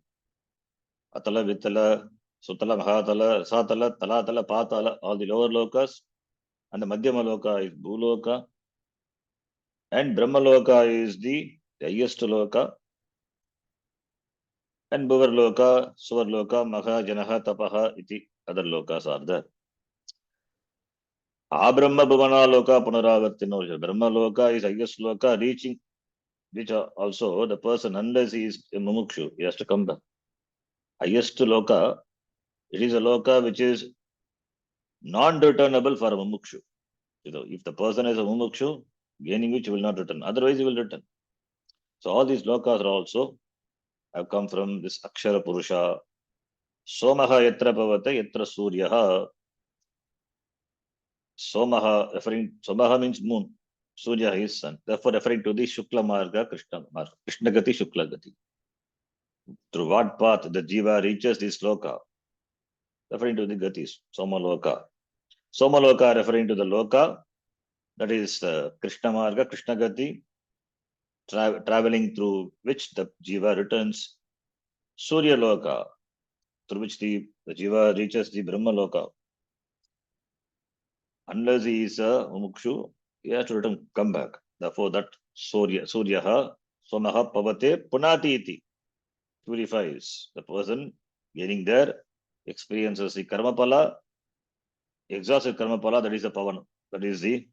Atala, Vitala, Sutala, Mahatala, Satala, Talatala, Patala, all the lower Lokas. And the Madhyama Loka is Bhuloka. And Brahma Loka is the the highest loka, and Bhuvarloka, Suvarloka, Maha, Janaha, Tapaha, iti other lokas are there. Abrahma Bhuvana Loka Punaravartino. Brahma Loka is highest loka, reaching which also the person, unless he is a mumukshu, he has to come back. Highest loka, it is a loka which is non-returnable for a mumukshu. If the person is a mumukshu, gaining which he will not return. Otherwise, he will return. So all these lokas are also have come from this Akshara Purusha. Somaha yatra bhavata yatra suryaha. Somaha means moon. Surya is sun. Therefore, referring to the Shukla Marga, Krishna Marga, Krishna Gati, Shukla Gati. Through what path the Jiva reaches this loka? Referring to the Gatis, Somaloka. Somaloka referring to the loka, that is Krishna Marga, Krishna Gati, traveling through which the Jiva returns. Surya Loka, through which the Jiva reaches the Brahma Loka. Unless he is a mumukshu, he has to return, come back. Therefore, that Suryaha, Somaha Pavate Punati iti purifies the person getting there, experiences the Karmapala, exhausted Karmapala, that is the Pavan, that is the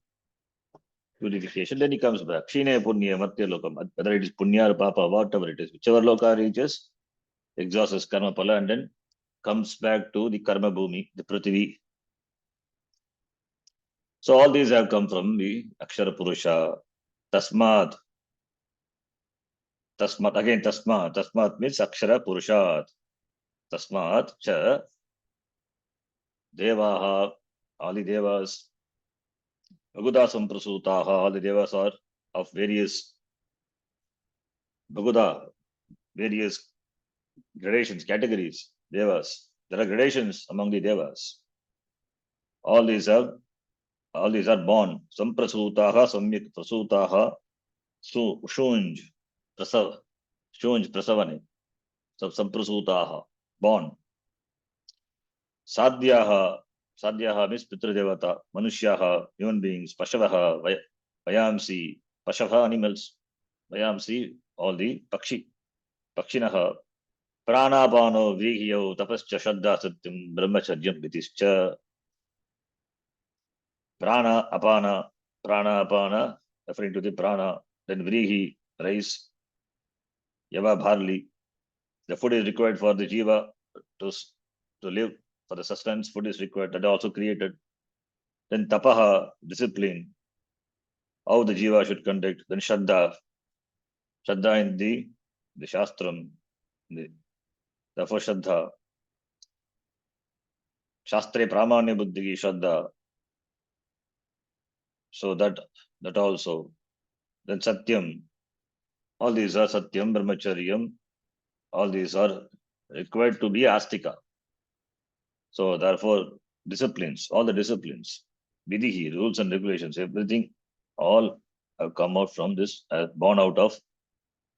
purification. Then he comes back. Shine Punya, Matya Lokam, whether it is Punya or Papa, whatever it is, whichever Loka reaches, exhausts Karmapala and then comes back to the Karma Bhumi, the Prithvi. So all these have come from the Akshara Purusha. Tasmat. Again, Tasmat means Akshara Purushat. Tasmat cha Devaha, all the Devas, Bhaguda Samprasutaha, all the Devas are of various Bhaguda, various gradations, categories, Devas. There are gradations among the Devas. All these are born. Samprasutaha, Samyak Prasutaha, Shunj, Prasavane. So Samprasutaha, born. Sadhyaha means Pitra Devata, Manushyaha, human beings, Pashavaha, Vayamsi, Pashava animals, Vayamsi, all the Pakshinaha, Pranapano, Vrihyo, Tapascha, Shraddha, Satyam, Brahmacharyam, Vitischa, Prana, Apana, referring to the Prana, then Vrihi, rice, Yava, barley. The food is required for the Jiva to live. For the sustenance, food is required. That also created. Then Tapaha, discipline, how the Jiva should conduct. Then Shraddha in the Shastram. Therefore, Shraddha. Shastre Pramanya Buddhi, Shraddha. So that also. Then Satyam. All these are Satyam, Brahmacharyam. All these are required to be Astika. So therefore, disciplines, all the disciplines, Vidhi, rules and regulations, everything, all have come out from this, born out of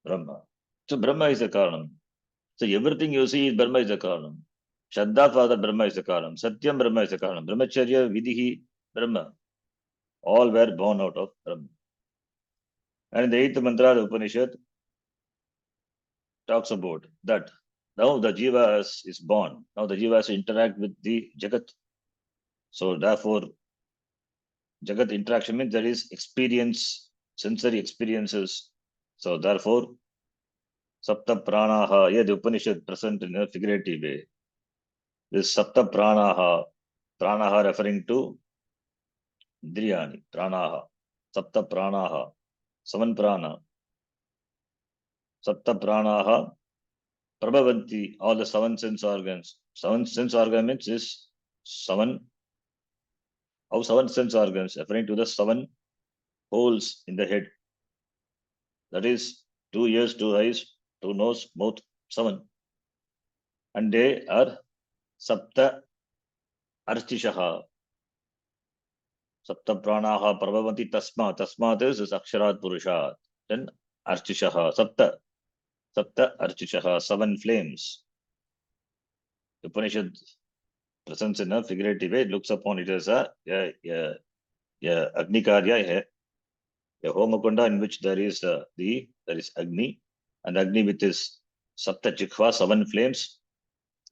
Brahma. So Brahma is the Karanam. So everything you see is Brahma is the Karanam. Shraddha for the Brahma is the Karanam. Satyam Brahma is the Karanam. Brahmacharya, Vidhi, Brahma. All were born out of Brahma. And in the 8th mantra, the Upanishad talks about that. Now the Jiva is born. Now the Jiva has to interact with the Jagat. So therefore, Jagat interaction means there is experience, sensory experiences. So therefore, Sapta Pranaha, yeah, the Upanishad present in a figurative way. This Sapta Pranaha referring to Indriyani, Pranaha, Sapta Pranaha, 7 Prana, Sapta Pranaha, Prabhavanti, all the 7 sense organs. 7 sense organs is 7 sense organs, referring to the 7 holes in the head. That is 2 ears, 2 eyes, 2 nose, mouth, 7. And they are Sapta Artishaha. Sapta Pranaha Prabhavanti Tasmat is Aksharat Purushat. Then Artishaha, Sapta Artishaha, 7 flames. The Upanishad presents in a figurative way, it looks upon it as a Agnikarya, A Homakunda in which there is Agni, and Agni with his Sapta Chikhva, 7 flames,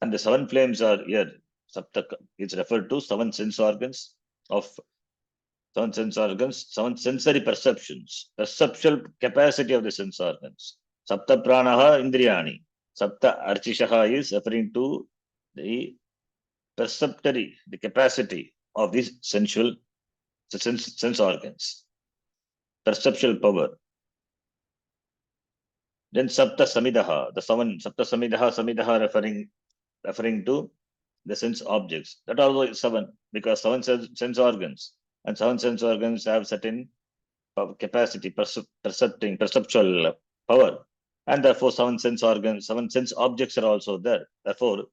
and the 7 flames are here. Sapta is referred to 7 sense organs of 7 sense organs, 7 sensory perceptions, perceptual capacity of the sense organs. Sapta pranaha indriyani. Sapta archishaha is referring to the perceptory, the capacity of these sense organs, perceptual power. Then Sapta Samidaha, the 7 Sapta Samidaha referring to the sense objects. That also is 7, because 7 sense organs, and 7 sense organs have certain capacity, perceptual power, and therefore 7 sense organs, 7 sense objects are also there. Therefore,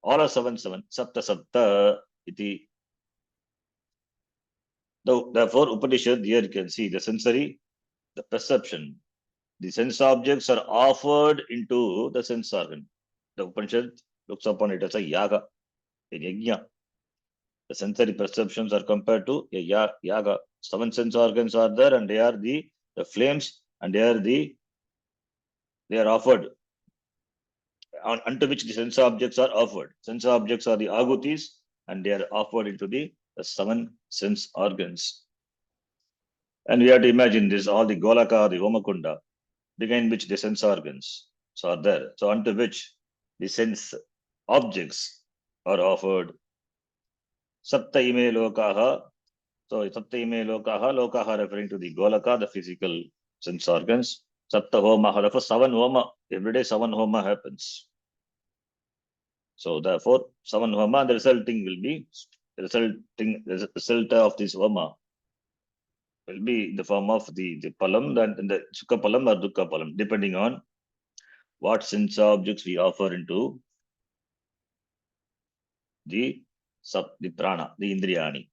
all are 7, Sapta iti. Therefore, Upanishad, here you can see the sensory, the perception, the sense objects are offered into the sense organ. The Upanishad looks upon it as a yaga, a yajna. The sensory perceptions are compared to a yaga. 7 sense organs are there, and they are the flames, and they are offered, unto which the sense objects are offered. Sense objects are the agutis, and they are offered into the 7 sense organs. And we have to imagine this, all the Golaka, the Homakunda, behind which the sense organs are there. So unto which the sense objects are offered. Sapta ime lokaha. So Sapta ime lokaha referring to the Golaka, the physical sense organs. Sapta homa, therefore 7 homa, every day 7 homa happens. So therefore 7 homa, the resulting will be, the result of this homa will be in the form of the palam, and the sukha palam or dukkha palam, depending on what sense objects we offer into the prana, the indriyani.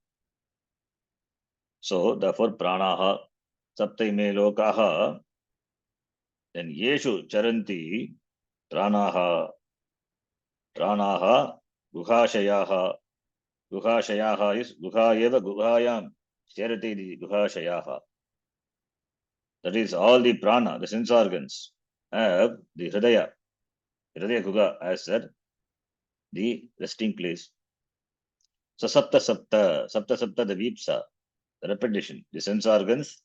So therefore pranaha saptaime lokaha, then yeshu charanti pranaha guhashayaha. Guhashayaha is guha eva guhayam charati the guhashayaha. That is, all the prana, the sense organs, have the hridaya guha as said, the resting place. So sapta, the vipsa, the repetition, the sense organs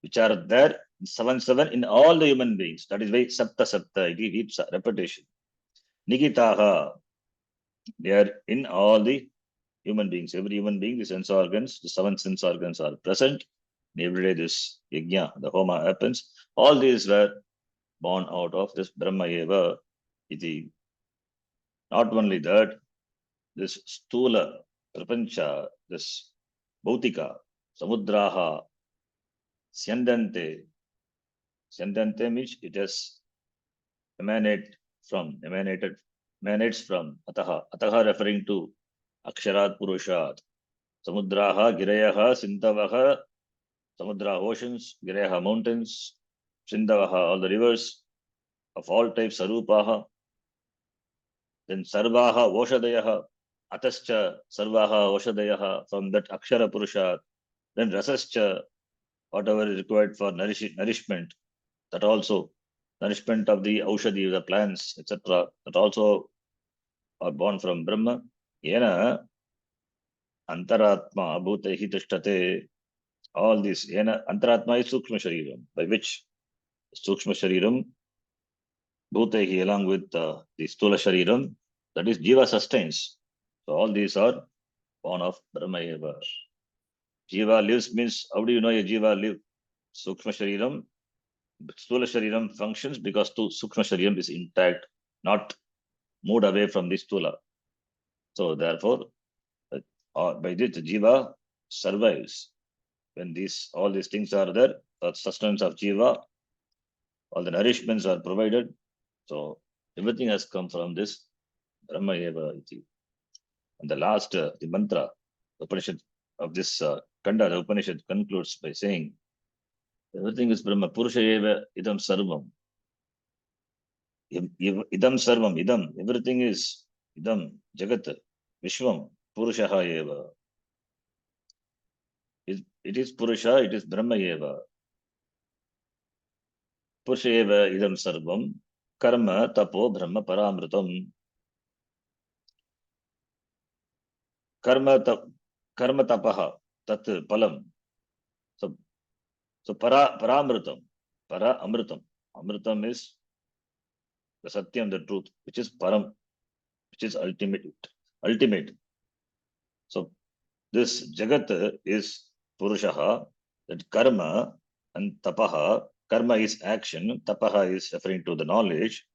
which are there 7 in all the human beings. That is why sapta, vipsa, repetition. Nikitaha, they are in all the human beings. Every human being, the sense organs, the 7 sense organs are present. Every day this yajna, the homa happens. All these were born out of this Brahma eva iti. Not only that, this stula, prapancha, this bhautika, samudraha, syandante means it has emanates from ataha referring to aksharat purushat. Samudraha, girayaha, sindavaha, samudra oceans, girayaha mountains, sindavaha all the rivers of all types, sarupaha. Then sarvaha oshadayaha, atascha sarvaha oshadayaha, from that akshara purushat. Then rasascha, whatever is required for nourishment, that also nourishment of the aushadhi, the plants, etc., that also are born from Brahma. Yena antaratma bhutehi tishtate. All this, yena antaratma is sukshma shariram, by which sukshma shariram bhutehi, along with the stula shariram, that is jiva sustains. So all these are born of Brahma eva. Jiva lives means, how do you know a jiva live? Sukshma shariram, stula shariram functions because sukshma shariram is intact, not moved away from the stula. So therefore, by this the jiva survives. When all these things are there, the sustenance of jiva, all the nourishments are provided. So everything has come from this Brahma eva iti. And the last, the mantra, the Upanishad of this Kanda, the Upanishad concludes by saying, everything is Brahma. Purusha eva idam sarvam. Idam sarvam, idam. Everything is idam, jagat, vishwam, purushaha eva. It is Purusha, it is Brahma eva. Purusha eva idam sarvam. Karma tapo Brahma paramritam. Karma tapaha tat palam. So paramritam. Para amritam. Amritam is the satyam, the truth, which is param, which is ultimate. Ultimate. So this Jagat is Purushaha, that karma and tapaha. Karma is action, tapaha is referring to the knowledge,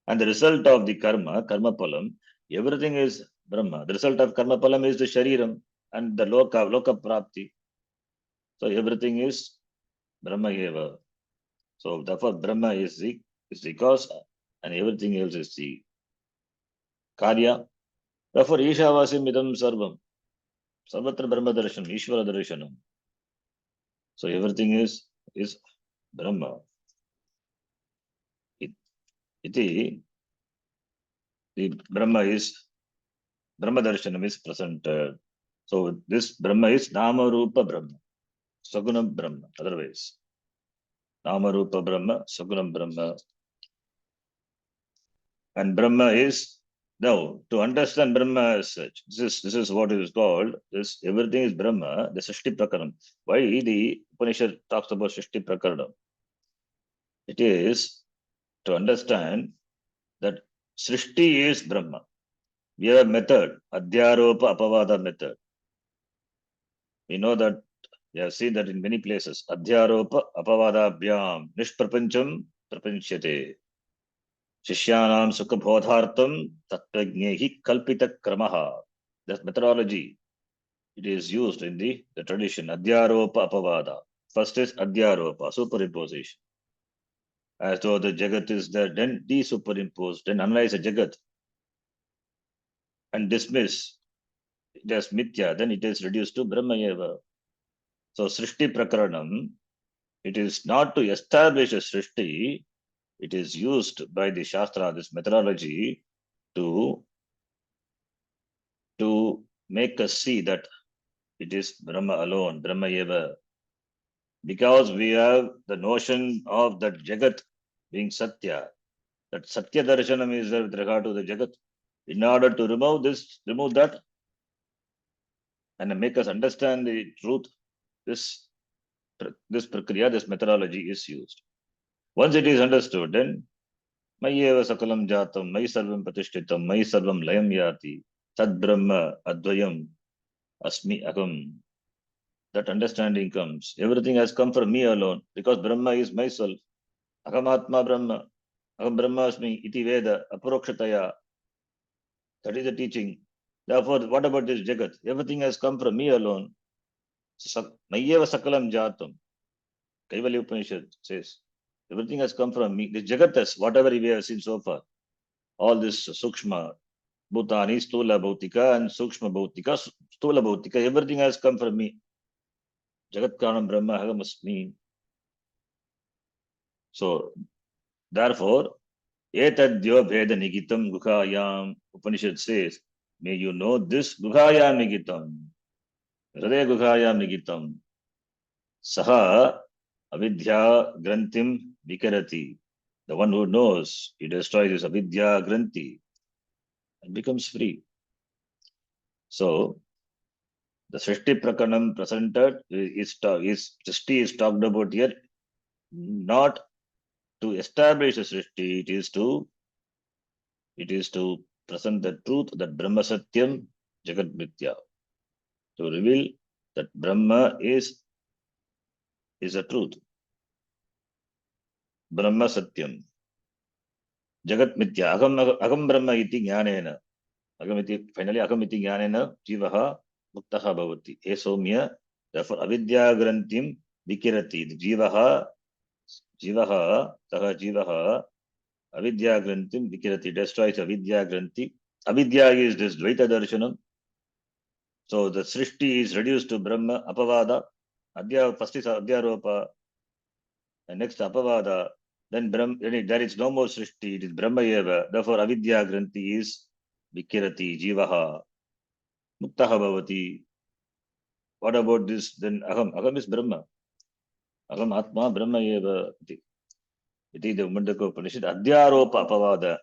and the result of the karma palam, everything is Brahma. The result of karma palam is the shariram and the loka prapti. So everything is Brahma eva. So therefore Brahma is the cause, and everything else is the karya. Therefore Ishavasim idam sarvam. Sarvatra Brahma darshanam, Ishvara darshanam. So everything is Brahma. Iti, the Brahma darshanam is presented. So this Brahma is Nama Rupa Brahma, Saguna Brahma, otherwise. Nama Rupa Brahma, Saguna Brahma. And Brahma is, now to understand Brahma as such, this is what is called, this everything is Brahma, the Srishti Prakaranam. Why the Upanishad talks about Srishti Prakaranam? It is to understand that Srishti is Brahma. We have a method, Adhyaropa Apavada method. We know that, we have seen that in many places. Adhyaropa Apavadabhyam Nishprapancham Prapanchyate. Shishyanam Sukhabodhartam Tattvagnyehi Kalpita Kramaha. That methodology, it is used in the tradition. Adhyaropa Apavada. First is Adhyaropa, superimposition. As though the Jagat is there, then de-superimposed, then analyze the Jagat and dismiss it as Mithya, then it is reduced to Brahma eva. So Srishti Prakaranam, it is not to establish a Srishti, it is used by the Shastra, this methodology, to make us see that it is Brahma alone, Brahma eva. Because we have the notion of that Jagat being Satya, that Satya Darshanam is there with regard to the Jagat. In order to remove that, and make us understand the truth, this prakriya, this methodology is used. Once it is understood, then Mayeva Sakalam Jatam, Mai Sarvam Patishtitam, Mai Sarvam Layam Yati, Sad Brahma Advayam, Asmi Aham. That understanding comes. Everything has come from me alone, because Brahma is myself. Aham Atma Brahma, Aham Brahma Asmi, Iti Veda, Aparokshataya. That is the teaching. Therefore, what about this Jagat? Everything has come from me alone. Mayeva Sakalam Jatam. Kaivalya Upanishad says, everything has come from me. The Jagatas, whatever we have seen so far, all this Sukshma, Bhutani, Stula Bhautika, and Sukshma Bhautika, Stula Bhautika, everything has come from me. Jagat Karanam Brahma Hagamasmi. So, therefore, Etadyo Veda Nigitam Guhayam, Upanishad says, may you know this Guhayam Nigitam, Hridaya Guhayam Nigitam, Saha Avidya Grantim Vikarati. The one who knows, he destroys his avidya granthi and becomes free. So, the Srishti Prakaranam presented is Srishti is talked about here, not to establish a Srishti, it is to present the truth that Brahma Satyam Jagat Mithya. To reveal that Brahma is a truth. Brahma Satyam. Jagat Mithya. Agam Brahma iti jnanena. Finally, Agam iti jnanena jivaha muktaha bhavati. He Somya, therefore, avidya grantim vikirati. Jivaha, avidya grantim vikirati. Destroys avidya granti. Avidya is this Dvaita Darshanam. So the Srishti is reduced to Brahma, Apavada. First is Adhyaropa, and next Apavada. Then there is no more Srishti, it is Brahma eva. Therefore, avidya granti is vikirati, jivaha, muktaha bhavati. What about this? Then aham. Aham is Brahma. Aham Atma Brahma eva iti. Iti the Mundaka Upanishad. Adhyaropa apavada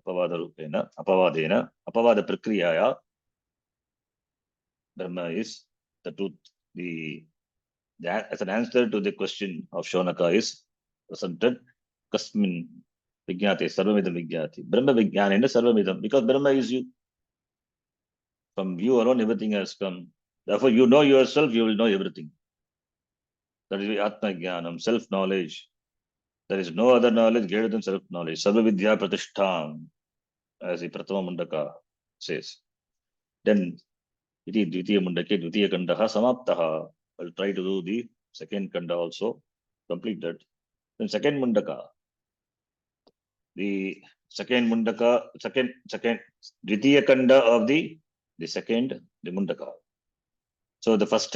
rupena, apavada prakriyaya. Brahma is the truth. As an answer to the question of Shonaka is presented. Kasmin Vijnate, Sarvamidam Vijnati. Brahma Vijnanena Sarvamidam. Because Brahma is you. From you alone, everything has come. Therefore, you know yourself, you will know everything. That is Atma Jnanam, self-knowledge. There is no other knowledge greater than self-knowledge. Sarva Vidya Pratishtham, as the Pratama Mundaka says. Then, iti Dvitiya Mundake, Dvitiya Kandaha, Samaptaha. I'll try to do the second Kanda also, complete that. Then second Mundaka, the second Mundaka, second, Dvitiya Kanda of the second, the Mundaka. So the first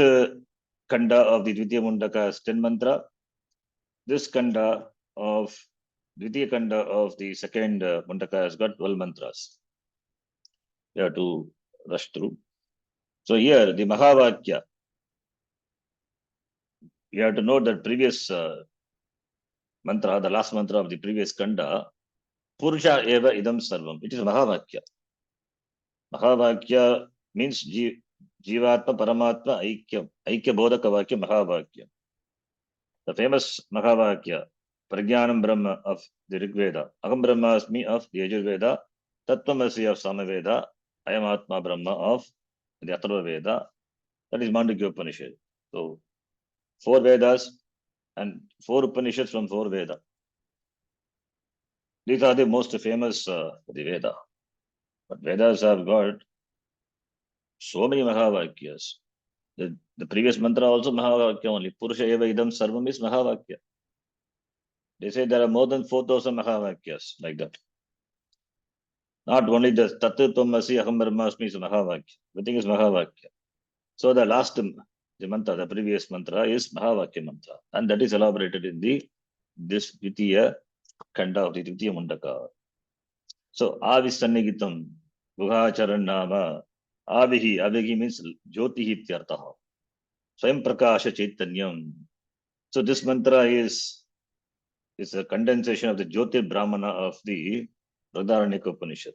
Kanda of the Dvitiya Mundaka is 10 mantra. This Kanda of Dvitiya Kanda of the second Mundaka has got 12 mantras. You have to rush through. So here the Mahavakya, you have to note that previous mantra, the last mantra of the previous Kanda, Purusha eva idam sarvam. It is Mahavakya. Mahavakya means Jivatma Paramatma Aikyam. Aikya Bodhaka Vakya Mahavakya. The famous Mahavakya, Prajnanam Brahma of the Rig Veda, Aham Brahmasmi of the Yajurveda, Tattvamasi of Samaveda, Ayam Atma Brahma of the Atharva Veda, that is Mundaka Upanishad. So, 4 Vedas and 4 Upanishads from 4 Veda. These are the most famous the Veda. But Vedas have got so many Mahavakyas. The previous mantra also Mahavakya only. Purusha eva idam sarvam is Mahavakya. They say there are more than 4,000 Mahavakyas like that. Not only the Tattva-tvamasi Aham Brahmasmi is Mahavakya. Everything is Mahavakya. So the last the mantra, the previous mantra is Mahavakya mantra. And that is elaborated in this Dvitiya Kanda of the Dvitiya Mundaka. So Avisannigitam Guhacharan Nama Avihi means Jyotihi Tyartaha. Swayam Prakasha Chaitanyam. So this mantra is a condensation of the Jyotir Brahmana of the Radaranaka Upanishad.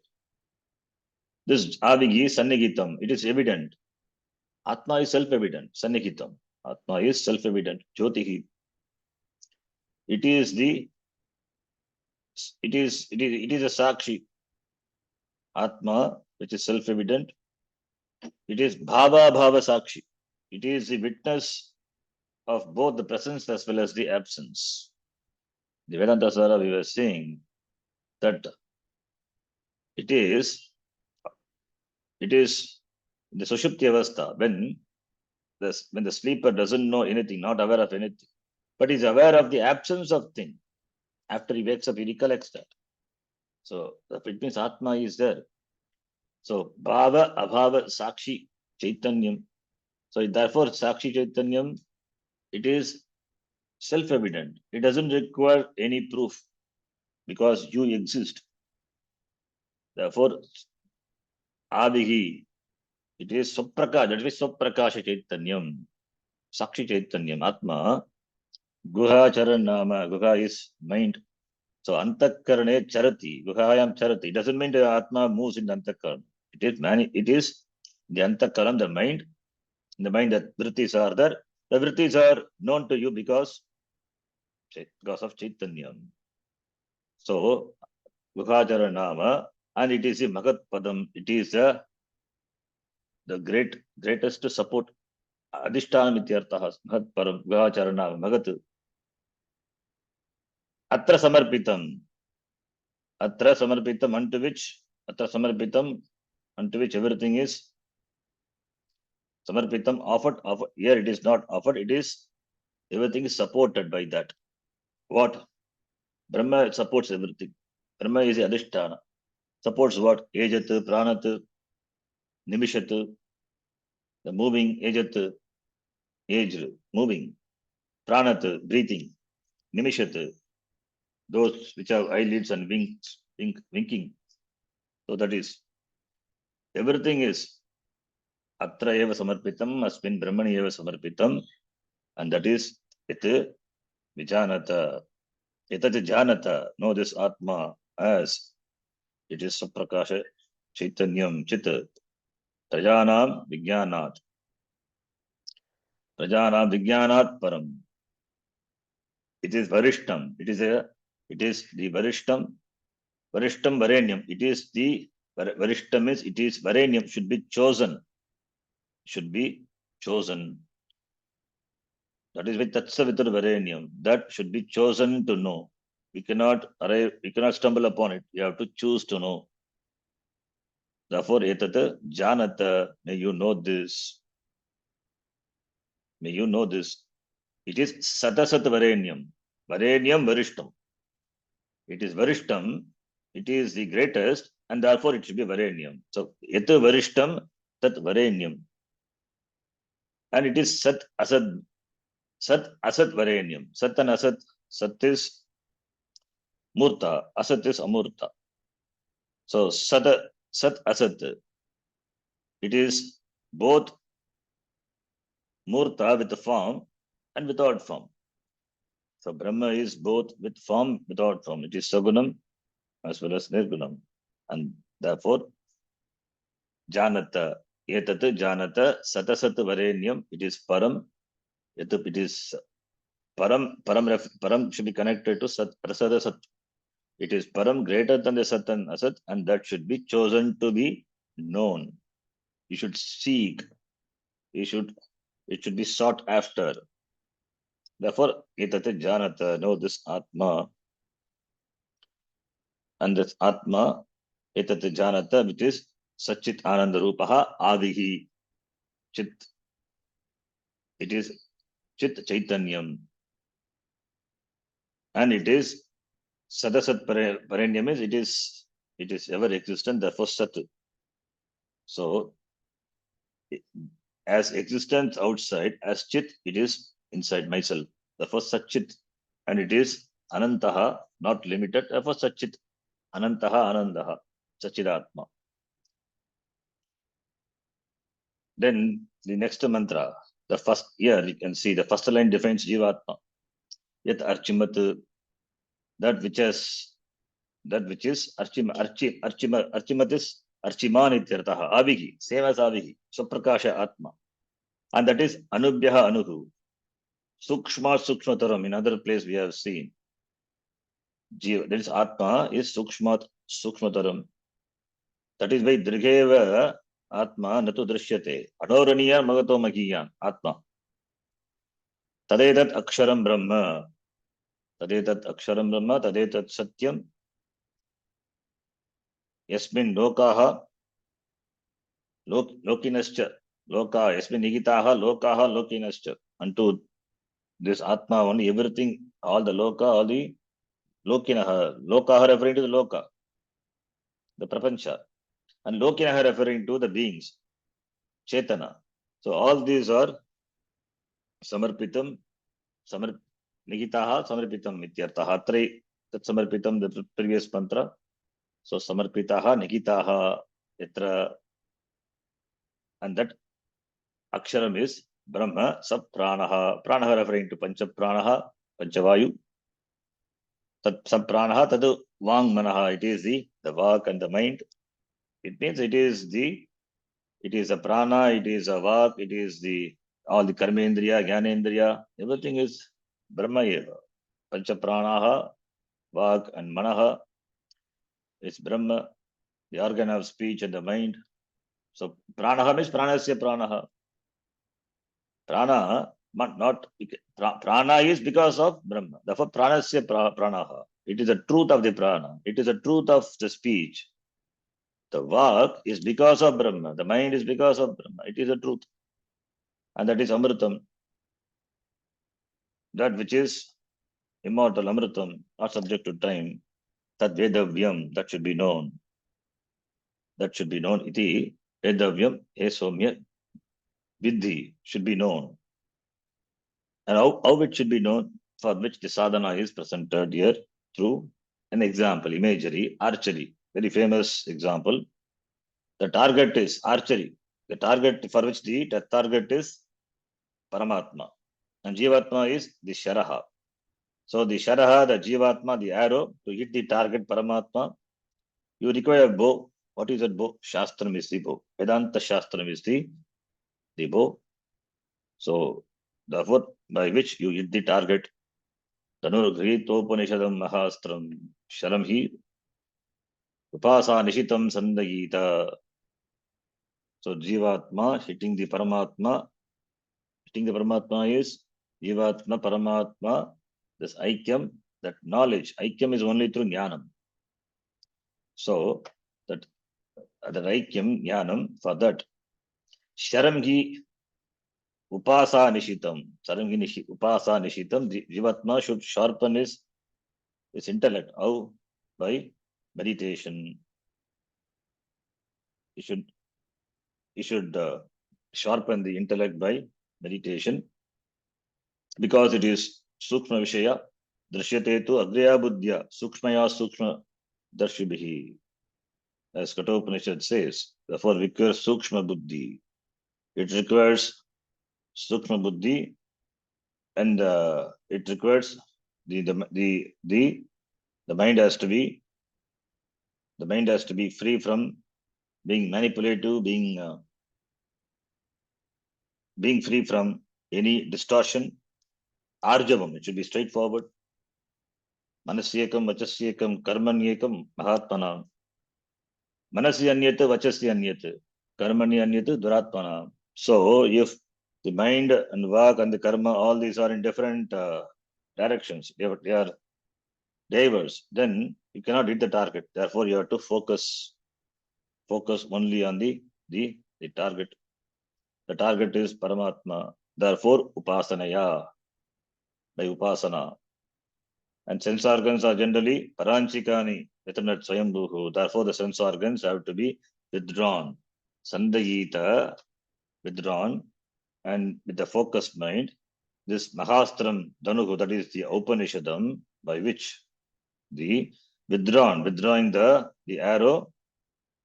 This Avigi Sannigitam, it is evident. Atma is self-evident. Sannigitam. Atma is self-evident. Jyotihi. It is a Sakshi. Atma, which is self-evident. It is Bhava Sakshi. It is the witness of both the presence as well as the absence. The Vedanta Sara, we were saying that it is the Sushupti Avastha, when the sleeper doesn't know anything, not aware of anything, but is aware of the absence of thing. After he wakes up, he recollects that. So it means Atma is there. So Bhava, Abhava, Sakshi, Chaitanyam. So therefore, Sakshi Chaitanyam, it is self-evident. It doesn't require any proof because you exist. Therefore, Avihi, it is Swaprakash, that is Swaprakasha Chaitanyam, Sakshi Chaitanyam, Atma, Guha Charan Nama, Guha is mind. So Antakarane Charati, Guhayam Charati. It doesn't mean the Atma moves in the Antakaran. It is the Antakaran, the mind. In the mind that vrittis are there. The vrittis are known to you because of Chaitanyam. So Guhajara Nama, and it is a Magat Padam. It is the greatest support. Adhishtanam ityartaha Magat Param Guhajara Nama Magat. Atra Samarpitam. Atra Samarpitam unto which everything is Samarpitam offered. Here it is not offered, it is everything is supported by that. What? Brahma supports everything. Brahma is the Adhisthana. Supports what? Ejat, Pranat, Nimishat, the moving, Ejat, aged, moving, Pranat, breathing, Nimishat, those which have eyelids and winking. So that is, everything is atra eva samarpitam, asmin brahmani eva samarpitam, and that is it vijanata. Etat janata, know this Atma as it is Saprakasha Chaitanyam Chit Trajanam Vijnanat. Trajanam Vijnanat Param. It is Varishtam. It is the Varishtam. Varishtam Varenyam. It is the Varishtam is it is Varenyam, should be chosen. Should be chosen. That is with Tatsavitur Varenyam. That should be chosen to know. We cannot arrive, we cannot stumble upon it. You have to choose to know. Therefore, etat janata, may you know this. May you know this. It is satasat varenyam. Varenyam varishtam. It is varishtam. It is the greatest, and therefore it should be varenyam. So, yat varishtam, tat varenyam. And it is sat asad. Sat asat varenyam. Sat and asat. Sat is murta. Asat is amurta. So, sat asat. It is both murta with the form and without form. So Brahma is both with form, without form. It is Sagunam as well as Nirgunam. And therefore, Janata, Etat Janata, Satasat Varenyam, it is Param. It is Param should be connected to Sat, Prasada Sat. It is Param greater than the Sat and Asat, and that should be chosen to be known. You should seek. It should be sought after. Therefore, Etat Janata, know this Atma, and this Atma, etat janata, which is Sachit Ananda Rupaha Adihi Chit. It is Chit Chaitanyam. And it is Sadasat Parenyam is it is ever existent, therefore Sat. So as existence outside, as Chit, it is inside myself. Therefore Satchit. And it is Anantaha, not limited, therefore Satchit. Anantaha Anandaha. Sachidatma. Then the next mantra, the first here you can see the first line defines Jivatma. Yet Archimat, that which is Archimat is Archiman ityartaha, Avihi, same as Avihi, Saprakasha Atma. And that is Anubhyaha Anuhu. Sukshmataram, in other place we have seen. Jiva, that is Atma is Sukshmataram. That is why Drigeva Atma Natu Drishyate. Adoraniya Magato Magiyan Atma. Tadetat Aksharam Brahma. Tadetat Aksharam Brahma, Tadetat Satyam. Yasmin Lokaha Lokinascha. Loka, Yasmin Nigitaha Lokaha Lokinascha. Unto this Atma only, everything, all the Loka, all the Lokinaha. Lokaha referring to the Loka, the Prapancha. And Lokinaha referring to the beings, Chetana. So all these are Samarpitam, Nigitaha, Samarpitam, Mityartaha. Tat Samarpitam, the previous mantra. So Samarpitaha, Nigitaha, Yatra. And that Aksharam is Brahma, Sab Pranaha. Pranaha referring to Pancha Pranaha, Panchavayu. Tat Sab Pranaha, Tadu Vang Manaha. It is the Vak and the mind. It means it is a prana, it is a vak, it is all the karmendriya, jnanendriya, everything is Brahma eva. Pancha pranaha, vak and manaha is Brahma, the organ of speech and the mind. So pranaha means pranasya pranaha. Prana, not prana is because of Brahma. Therefore pranasya pranaha. It is the truth of the prana. It is the truth of the speech. The vak is because of Brahma. The mind is because of Brahma. It is the truth. And that is Amritam. That which is immortal, Amritam, not subject to time. Tad Vedavyam, that should be known. That should be known. Iti Vedavyam, Esomya, Vidhi, should be known. And how it should be known, for which the sadhana is presented here through an example, imagery, archery. Very famous example. The target is archery. The target for which the target is Paramatma. And Jivatma is the Sharaha. So the Sharaha, the Jivatma, the arrow, to hit the target Paramatma, you require a bow. What is that bow? Shastram is the bow. Vedanta Shastram is the bow. So therefore, by which you hit the target. Dhanurghritopanishadam mahastram sharam hi upasa nishitam sandagita. So Jivatma hitting the Paramatma. Hitting the Paramatma is Jivatma, Paramatma, this Aikyam, that knowledge. Aikyam is only through Jnanam. So that Aikyam, Jnanam, for that Sharamgi Upasa Nishitam. Sharamgi Upasa Nishitam. Jivatma should sharpen his intellect. How? By meditation. He should sharpen the intellect by meditation, because it is Sukshma Vishaya. Drishyate tu Agraya Buddhya Sukshmaya Sukshma Darshibhihi. As Kathopanishad says, therefore requires Sukshma Buddhi. It requires Sukshma Buddhi, and it requires the mind has to be free from being manipulative, being free from any distortion. Arjavam, it should be straightforward. Manasyekam, vachasyekam, karmanyekam, mahatmanam. Manasi anyat, vachasya anyat, karmani anyat, duratmanam. So if the mind and vak and the karma, all these are in different directions, they are diverse, then you cannot hit the target. Therefore, you have to focus only on the target. The target is Paramatma. Therefore, upasanaya, by upasana. And sense organs are generally paranchikani, Vetanat Swayambhuhu. Therefore, the sense organs have to be withdrawn. Sandayita, withdrawn, and with the focused mind, this Mahastram Dhanuhu, that is the Upanishadam, by which the withdrawing the arrow,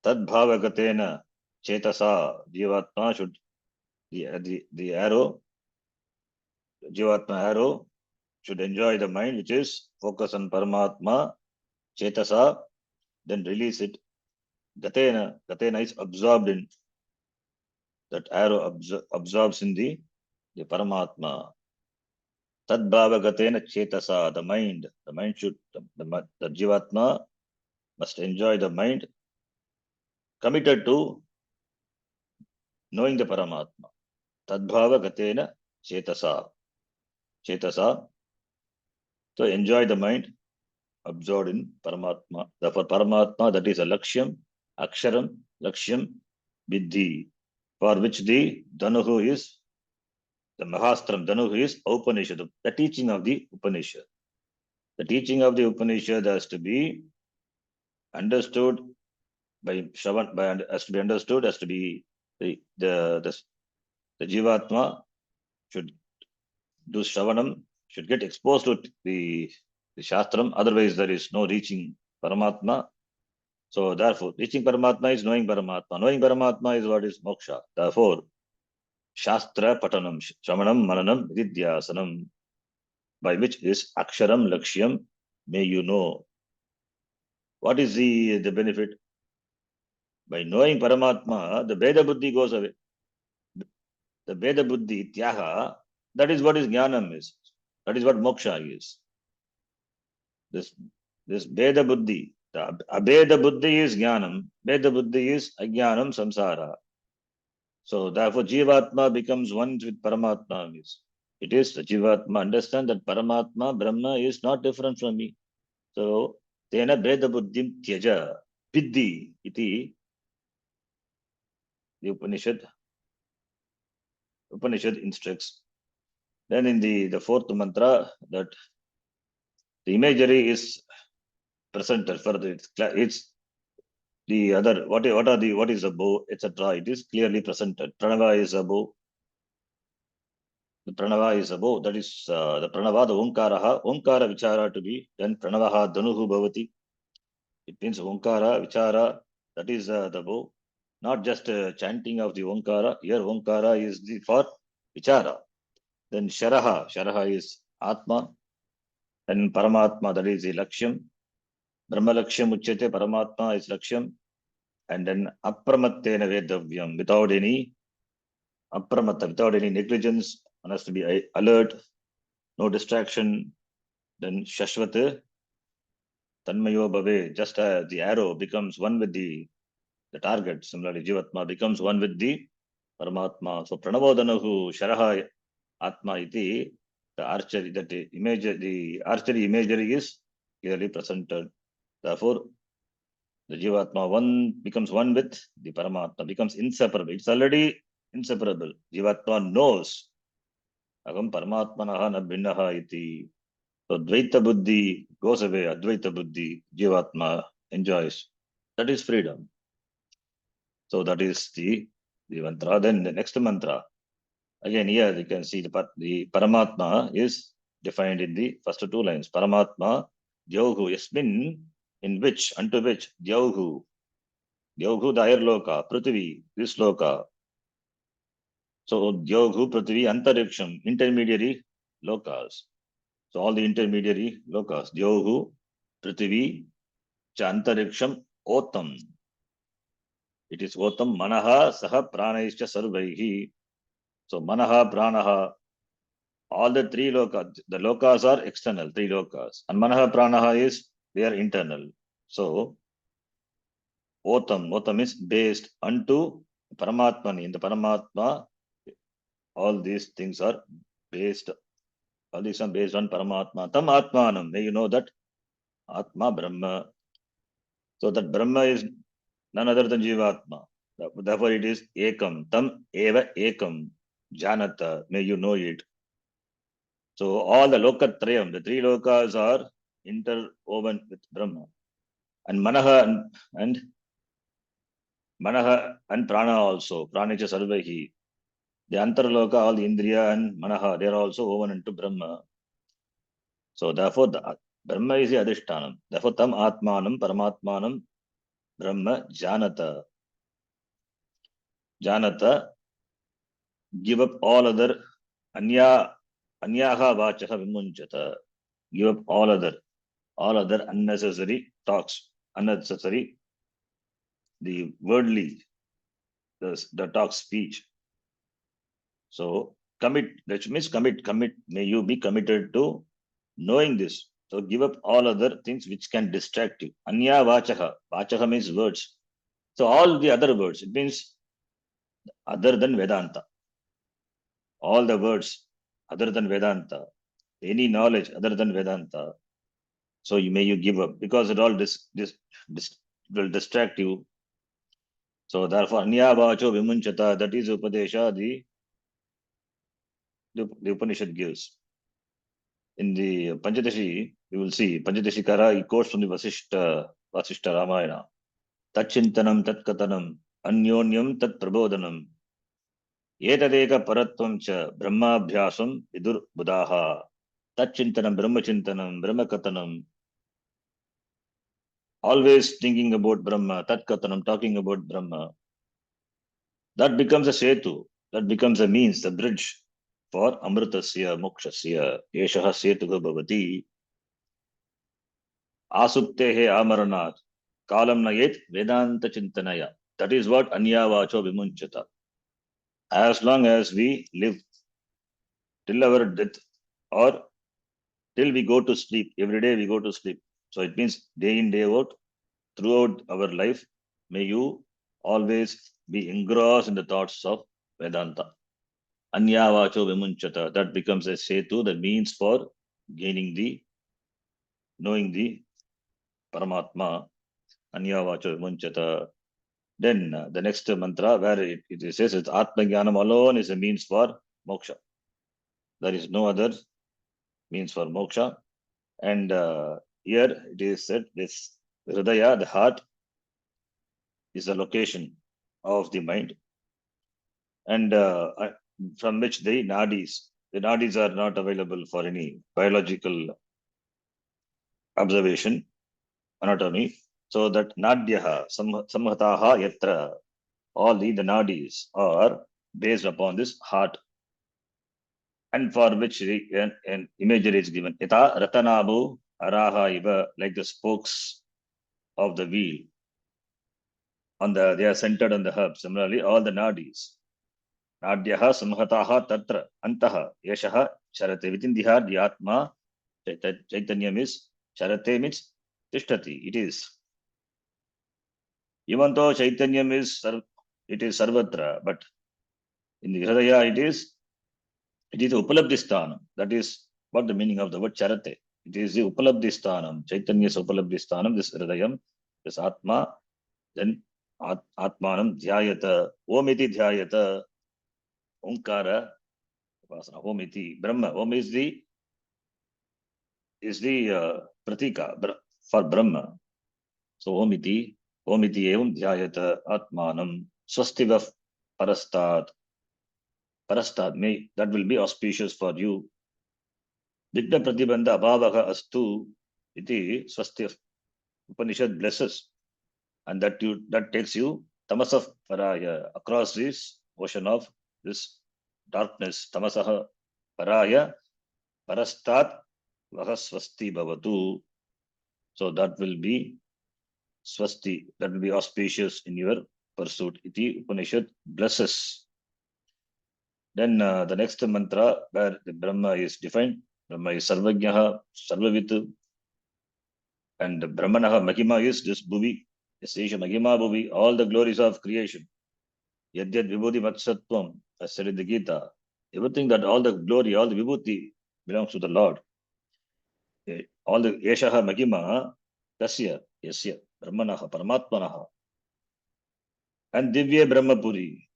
Tad Bhavagatena Chetasa, Jivatma should, the arrow, Jivatma arrow should enjoy the mind, which is focus on Paramatma, Chetasa, then release it. Gatena is absorbed in, that arrow absorbs in the Paramatma. Tadbhava gatena chetasa, the mind should, the Jivatma must enjoy the mind committed to knowing the Paramatma. Tadbhava gatena chetasa. So enjoy the mind absorbed in Paramatma. Therefore, Paramatma, that is a Lakshyam, Aksharam, Lakshyam, Viddhi, for which the Dhanuhu is, the Mahastram Dhanuhu is Upanishad, the teaching of the Upanishad. The teaching of the Upanishad has to be understood by Shravan, has to be understood, has to be the Jivatma should do Shravanam, should get exposed to the Shastram, otherwise there is no reaching Paramatma. So therefore, reaching Paramatma is knowing Paramatma. Knowing Paramatma is what is moksha. Therefore, Shastra Patanam, Shravanam, Mananam, Vidyasanam, by which is Aksharam, Lakshyam, may you know. What is the benefit? By knowing Paramatma, the Veda Buddhi goes away. The Veda Buddhi, Tyaga, that is what is Jnanam is. That is what moksha is. This Veda Buddhi, the Abheda Buddhi is Jnanam, Veda Buddhi is Ajnanam, Samsara. So therefore Jivatma becomes one with Paramatma. It is the Jivatma understand that Paramatma, Brahma is not different from me. So Tena Veda Buddhim Tyaja Viddhi iti, the Upanishad instructs. Then in the fourth mantra, that the imagery is presented further. It's the other, what is a bow, etc. It is clearly presented. Pranava is a bow. The Pranava is a bow. That is the Pranava, the Omkaraha. Omkara Vichara to be, then Pranavaha Dhanuhu Bhavati. It means Omkara Vichara, that is the bow. not just chanting of the Onkara. Here Onkara is the for Vichara. Then Sharaha is Atma. And Paramatma, that is the Lakshyam. Brahma Lakshyam Uchyate, Paramatma is Lakshyam. And then Apramattena Vedavyam, without any Apramatta, without any negligence, one has to be alert, no distraction. Then Shashvat, Tanmayo Bhave, just as the arrow becomes one with the target, similarly Jivatma becomes one with the Paramatma. So Pranabodanahu Sharaha Atma iti, the archery, that image, the archery imagery is clearly presented. Therefore, the Jivatma one becomes one with the Paramatma, becomes inseparable. It's already inseparable. Jivatma knows. Agam Paramatmanaha na bhinnaha iti. So Dvaita Buddhi goes away, Advaita Buddhi, Jivatma enjoys. That is freedom. So that is the mantra. Then the next mantra. Again, here you can see the Paramatma is defined in the first two lines. Paramatma, Dhyauhu, Yasmin, in which, unto which, Dhyauhu, Dhyauhu, the higher loka, Prithvi, this loka. So Dhyauhu, Prithvi, Antariksham, intermediary lokas. So all the intermediary lokas, Dhyauhu, Prithvi, cha Antariksham, Otam. It is Otam, Manaha, Saha, Pranaischa, Sarvaihi. So Manaha, Pranaha, all the three lokas, the lokas are external, three lokas. And Manaha, Pranaha is, they are internal. So Otam is based unto Paramatmani. In the Paramatma, all these things are based, all these are based on Paramatma. Tam Atmanam, may you know that Atma Brahma. So that Brahma is none other than Jivatma. Therefore it is Ekam, Tam Eva Ekam, Janata, may you know it. So all the Lokatrayam, the three lokas are interwoven with Brahma. And Manaha and Prana also, Pranicha Sarvahi. The Antarloka, all the Indriya and Manaha, they are also woven into Brahma. So therefore the Brahma is the Adhishtanam. Therefore Tam Atmanam, Paramatmanam, Brahma, Janata. Janata, give up all other Anyaha Vachaha Vimunchata. Give up all other unnecessary talks, unnecessary, the worldly, the talk speech. So commit, that means commit, may you be committed to knowing this. So give up all other things which can distract you. Anya Vachaha means words. So all the other words, it means other than Vedanta. All the words other than Vedanta, any knowledge other than Vedanta. So may you give up, because it all will distract you. So therefore, Anya Vacho Vimunchata, that is Upadesha, the Upanishad gives. In the Panchadashi, you will see Panchadashikara, he quotes from the Vasishta Ramayana. Tachintanam Tatkatanam Anyonyam Tat Prabodhanam Etadeka Paratvam cha Brahmabhyasam Vidur Buddhaha. Tachintanam Brahmachintanam Brahmakatanam. Always thinking about Brahma, Tatkatanam, talking about Brahma. That becomes a setu, that becomes a means, the bridge for Amritasya Mokshasya. Yeshaha Setuga Bhavati. Asuktehe Amaranat. Kalam Nayet Vedanta Chintanaya. That is what Anyavacho Vimunchata. As long as we live till our death, or till we go to sleep, every day we go to sleep. So it means day in, day out, throughout our life, may you always be engrossed in the thoughts of Vedanta. Anyavacho Vimunchata. That becomes a setu, the means for knowing the Paramatma. Anyavacho Vimunchata. Then the next mantra, where it says it's Atma Jnanam alone is a means for moksha. There is no other means for moksha. And here it is said this Hridaya, the heart, is the location of the mind. And from which the nadis are not available for any biological observation, anatomy. So that nadyaha, samhataha yatra, all the nadis are based upon this heart, and for which an imagery is given. Yata ratanabu araha iva, like the spokes of the wheel. They are centered on the hub. Similarly, all the nadis. Nadyaha samhataha tatra antaha yashaha charate. Within the heart, the atma, chaitanyam is charate means tishtati. It is. Even though chaitanyam is sarvatra, but in the hridaya it is upalabdhisthanam. That is what the meaning of the word charate. It is the upalabdhisthanam. Chaitanya is upalabdhisthanam. This hridayam, this atma, then atmanam dhyayata. Om iti dhyayata. Omkara. Om iti Brahma. Om is the pratika for Brahma. So Om iti evam dhyayata atmanam swastiva parastat. Parastat, may that will be auspicious for you. Vigna pratibandha abhavaha astu iti swasti Upanishad blesses, and that takes you tamasah paraya, across this ocean of this darkness. Tamasah paraya parastat vaha swasti bhavatu. So that will be swasti, that will be auspicious in your pursuit. Iti Upanishad blesses. Then the next mantra where the Brahma is defined. Brahma is Sarvajnaha, Sarvavit, and Brahmanaha Mahima is this Bhuvi, Yasesha Mahima Bhuvi, all the glories of creation. Yadyad Vibhuti Matsatvam, as said in the Gita, everything that all the glory, all the Vibhuti belongs to the Lord. All the Yeshaha Mahima, Tasya, Yasya, Brahmanaha, Paramatmanaha, and Divya Brahmapuri.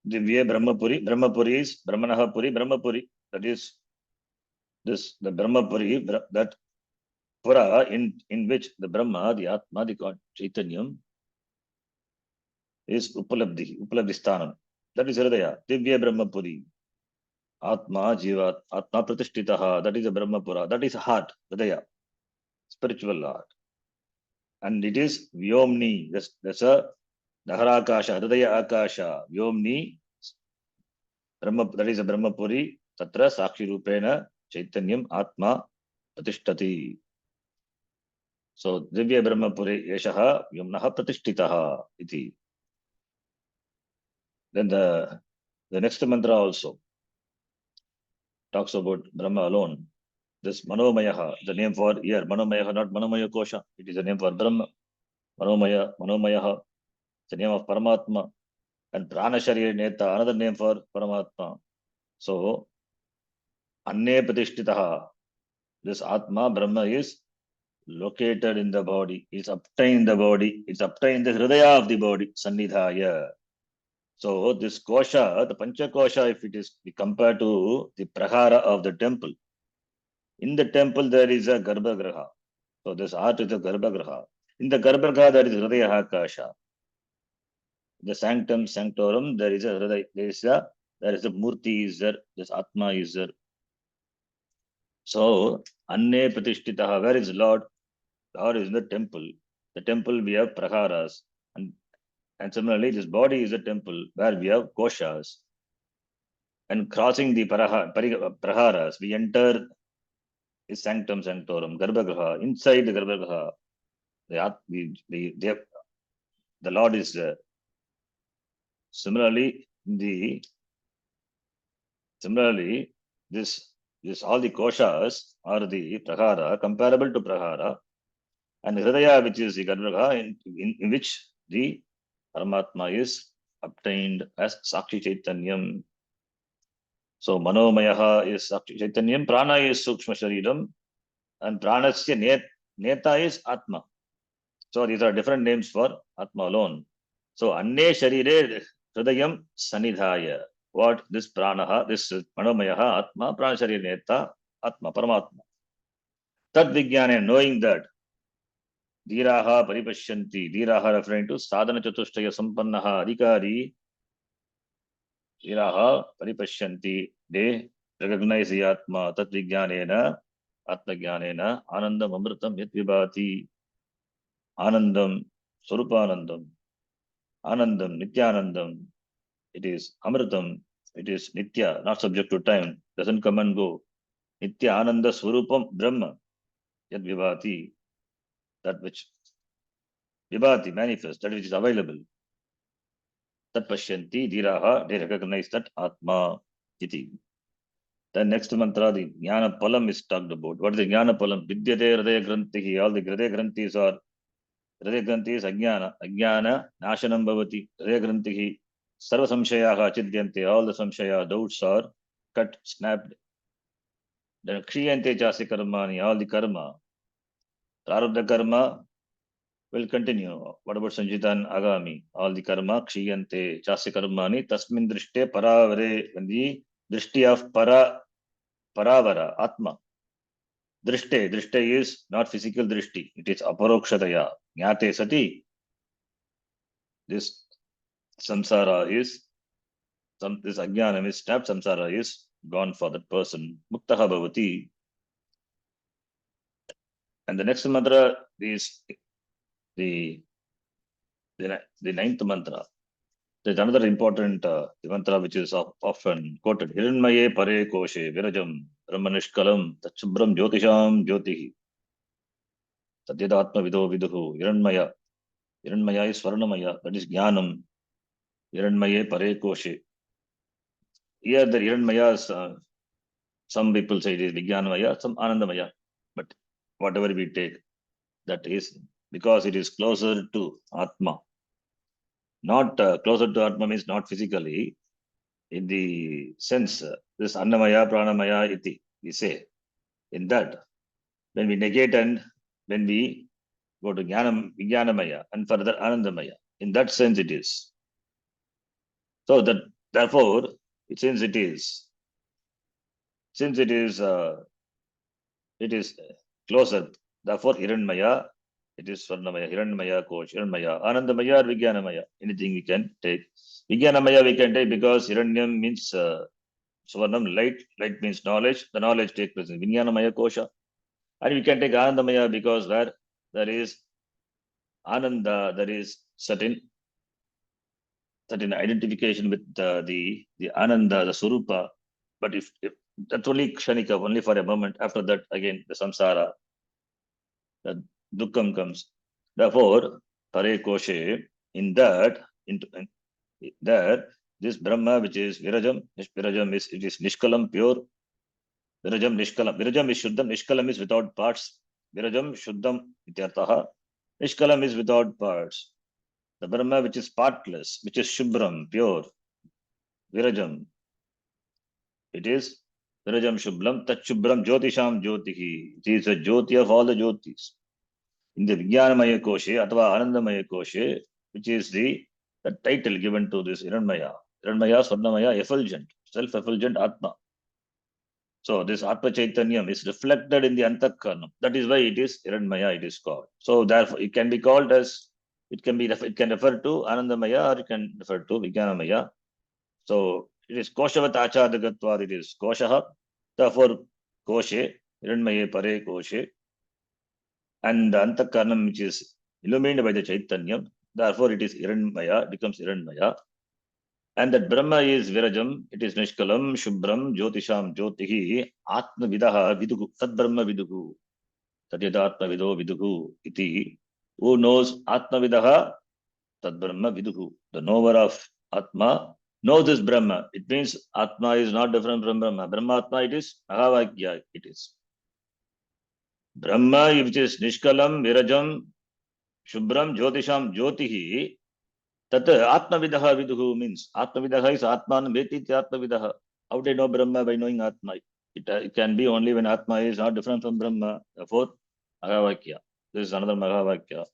Divya Brahmapuri, Brahmapuri is Brahmanaha Puri, Brahmapuri, that is this, the Brahmapuri, that Pura in which the Brahma, the Atma, the God, Chaitanyam, is Upalabdhisthanam. That is Hridaya, Divya Brahmapuri. Atma, Jiva, Atma Pratishtitaha, that is a Brahmapura, that is heart, Hridaya, spiritual heart. And it is Vyomni, that's a Daharakasha, Hridaya Akasha, Vyomni, that is a Brahmapuri, Tatra Sakshi Rupena, Chaitanyam, Atma Pratishtati. So Divya Brahmapuri Yeshaha Yumnaha Pratishtitaha iti. Then the next mantra also talks about Brahma alone. This Manomayaha, the name for ear. Manomayaha, not Manomaya Kosha. It is the name for Brahma. Manomayaha, the name of Paramatma. And Prana Sharira Neta, another name for Paramatma. So Anne Pratishtitaha, this Atma, Brahma is located in the body, is obtained in the body, is obtained in the Hridaya of the body, Sannidhaya. So this kosha, the pancha kosha, if it is compared to the prahara of the temple, in the temple there is a garbhagraha. So this art is a garbhagraha. In the garbhagraha there is hridaya kasha. The sanctum sanctorum there is a hridaya, there is a murti is there, this atma is there. So anne pratishtitaha, where is Lord? Lord is in the temple. The temple we have praharas, and similarly this body is a temple where we have koshas. And crossing the praharas, we enter is sanctum sanctorum, garbhagraha. Inside the garbhagraha, the Lord is there. Similarly, this all the koshas are the prahara, comparable to prahara, and hridaya, which is the garbhagraha, in which the Paramatma is obtained as Sakshi Chaitanyam. So Manomayaha is Sakshi Chaitanyam, Prana is Sukshma Shariram, and Pranasya Neta is Atma. So these are different names for Atma alone. So Anne Sharire Hridayam Sanidhaya. What this Pranaha, this Manomayaha, Atma, Prana Sharire Neta, Atma, Paramatma. Tad Vijnane, knowing that Dhiraha Paripashyanti, Dhiraha referring to Sadhana Chatushtaya Sampannaha Adhikari, Dhiraha Paripashyanti, they recognize the Atma, Tat Vijnanena, Atma Jnanena, Anandam Amritam Yat Vibhati, Anandam, Swarupanandam. Anandam, Nityanandam. It is Amritam. It is Nitya, not subject to time. Doesn't come and go. Nitya Ananda Swarupam Brahma. Yad Vibhati. That which Vibhati manifests, that which is available. Tat Pashyanti Dhiraha. They recognize that Atma Iti. The next mantra, the Jnana Palam is talked about. What is the Jnana Palam? Vidyate Hridaya Grantihi. All the Hridaya Granthis are Hridaya Granthi is Ajnana. Ajnana Nashanam Bhavati. Hridaya Grantihi. Sarva Samshayaha Chidyante. All the Samshaya doubts are cut, snapped. Then Kriyante Chasi Karmani. All the karma. Prarabdha karma will continue. What about Sanjitan Agami? All the karma Kriyante Chasi Karmani. Tasmin Drishte Paravare. When the Drishti of Paravara, Atma. Drishte. Drishte is not physical drishti. It is aparokshataya. Jnate sati. This samsara is, this ajnanam is snapped, samsara is gone for that person. Muktaha bhavati. And the next mantra is the ninth mantra. There's another important mantra which is often quoted. Hiranmaye pare koshe virajam brahmanishkalam tachubram jyotisham jyotihi. Satyadatma vido viduhu. Hiranmaya. Hiranmaya is Swarnamaya. That is Jnanam. Hiranmaye pare koshe. Here the Hiranmaya is, some people say it is Vijnanamaya, some Anandamaya. But whatever we take, that is because it is closer to Atma. Not closer to Atma means not physically. In the sense, this Annamaya, Pranamaya, iti, we say. In that, when we negate and when we go to Vijnanamaya and further Anandamaya, in that sense it is. So that therefore, since it is closer, therefore Hiranmaya, it is Swarnamaya, Hiranmaya, Kosh, Hiranmaya, Anandamaya or Vijnanamaya, anything we can take. Vijnanamaya we can take because Hiranyam means Swarnam, light means knowledge, the knowledge takes place in Vijnanamaya Kosha. And we can take Anandamaya because where there is Ananda, there is certain identification with the Ananda, the Surupa. But if that's only Kshanika, only for a moment, after that again the samsara, the dukkam comes. Therefore, Pare Koshe, in that, there, this Brahma, which is Virajam, Virajam is, it is Nishkalam, pure. Virajam, Nishkalam. Virajam is Shuddham, Nishkalam is without parts. Virajam, Shuddham, Ityartaha. Nishkalam is without parts. The Brahma, which is partless, which is Shubram, pure. Virajam. It is Virajam Shubram, Tat Shubram Jyotisham Jyotihi. It is a Jyoti of all the Jyotis. In the Vijnanamaya Koshe, Atva Anandamaya Koshe, which is the title given to this Hiranmaya. Hiranmaya, Swarnamaya, effulgent, self-effulgent Atma. So this Atma Chaitanyam is reflected in the Antakarnam. That is why it is Hiranmaya, it is called. So therefore, it can be called as, it can refer to Anandamaya or it can refer to Vijnanamaya. So it is Koshavat Achadagatvad, it is Koshaha. Therefore, Koshe, Hiranmaye Pare Koshe. And the Antakarnam, which is illuminated by the Chaitanyam, therefore it is Hiranmaya, becomes Hiranmaya. And that Brahma is Virajam, it is Nishkalam, Shubram, Jyotisham, Jyotihi, Atma Vidaha, Viduhu, Tad Brahma Viduhu, Tadyata Atma Vido Viduhu, iti. Who knows Atma Vidaha, Tad Brahma Viduhu. The knower of Atma knows this Brahma. It means Atma is not different from Brahma. Brahma Atma, it is Mahavakya, it is. Brahma, which is Nishkalam, Virajam, Shubram, Jyotisham, Jyotihi, Tat Atmavidaha Viduhu means Atmavidaha is Atman Veti Atmavidaha. How do I know Brahma? By knowing Atma. It can be only when Atma is not different from Brahma. Therefore, Mahavakya. This is another Mahavakya.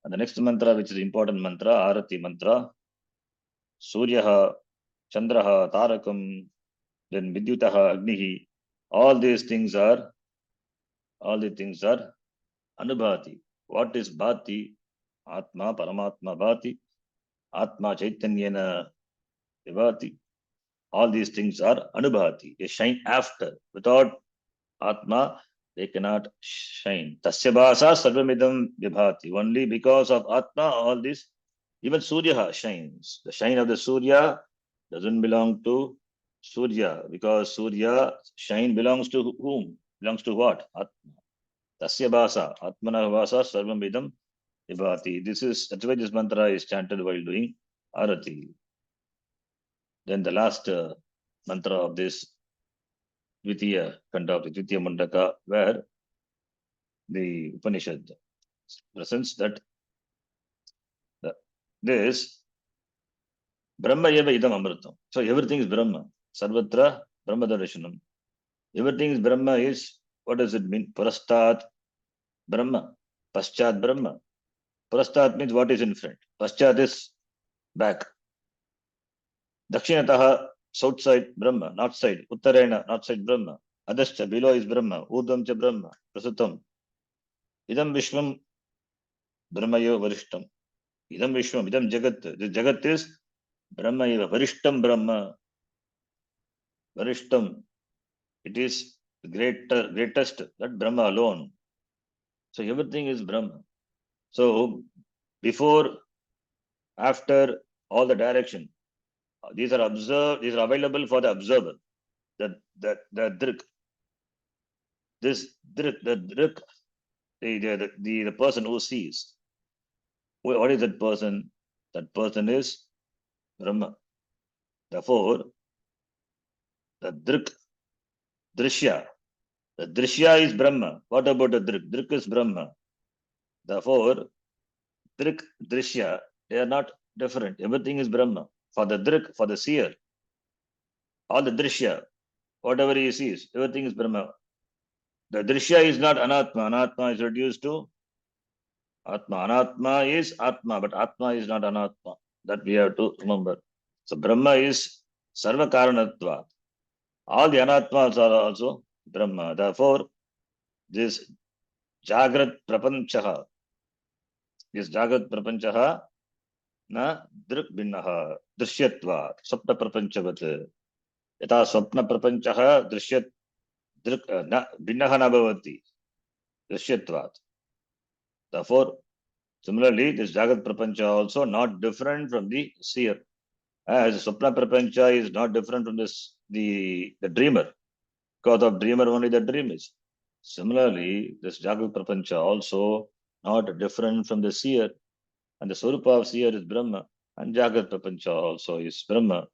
And the next mantra, which is important mantra, Arati mantra, Suryaha, Chandraha, Tarakam, then Vidyutaha, Agnihi. All these things are Anubhati. What is Bhati? Atma, Paramatma Bhati. Atma Chaitanyena Vibhati. All these things are Anubhati. They shine after. Without Atma, they cannot shine. Tasya bhasa sarvamidam vibhati. Only because of Atma, all this Even Surya shines. The shine of the Surya doesn't belong to Surya, because Surya shine belongs to whom? Belongs to what? Atma. Tasya bhasa. Atmana bhasa sarvam idam vibhati. That's why this mantra is chanted while doing arati. Then the last mantra of this Dvitiya Kanda of the Dvitiya Mundaka, where the Upanishad presents that this Brahma eva idam amritam. So everything is Brahma. Sarvatra Brahma darshanam. Everything is Brahma is, what does it mean? Purastat Brahma. Paschat Brahma. Purastat means what is in front. Paschat is back. Dakshinataha, south side Brahma, north side. Uttarena, north side Brahma. Adascha, below is Brahma. Urdhvam cha Brahma. Prasutam. Idam Vishwam Brahmayo Varishtam. Idam Vishwam, Idam Jagat. This Jagat is Brahma eva. Varishtam Brahma. Varishtam. It is the greatest, that Brahma alone. So everything is Brahma. So before, after, all the direction, these are observed, these are available for the observer. The drik. This drik, the drik, the person who sees. What is that person? That person is Brahma. Therefore, the drik, drishya. The drishya is Brahma. What about the drik? Drik is Brahma. Therefore, drik, drishya, they are not different. Everything is Brahma. For the drik, for the seer, all the drishya, whatever he sees, everything is Brahma. The drishya is not anatma. Anatma is reduced to atma. Anatma is atma, but atma is not anatma. That we have to remember. So Brahma is sarva karanatva. All the anatmas are also Brahma. Therefore, this jagrat prapanchaha, na drik binnaha, drishyatva, swapna prapanchavat. Yata swapna prapanchaha drishyat drik na binnaha na bhavati, drishyatvat. Therefore, similarly, this jagat prapancha also not different from the seer. As swapna prapancha is not different from this the dreamer. Because of dreamer only the dream is. Similarly, this jagat prapancha also not different from the seer. And the swarupa of seer is Brahma. And jagat prapancha also is Brahma.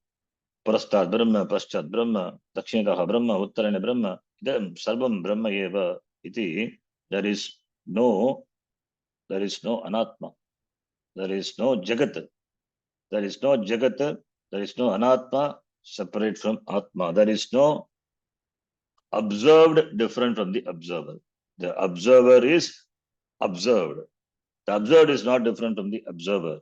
Purastat Brahma, Paschat Brahma, Dakshinataha Brahma, Uttarana Brahma. Idam sarvam Brahma eva iti. There is no anatma. There is no jagat. There is no jagat. There is no anatma separate from atma. There is no observed different from the observer. The observer is observed. The observed is not different from the observer.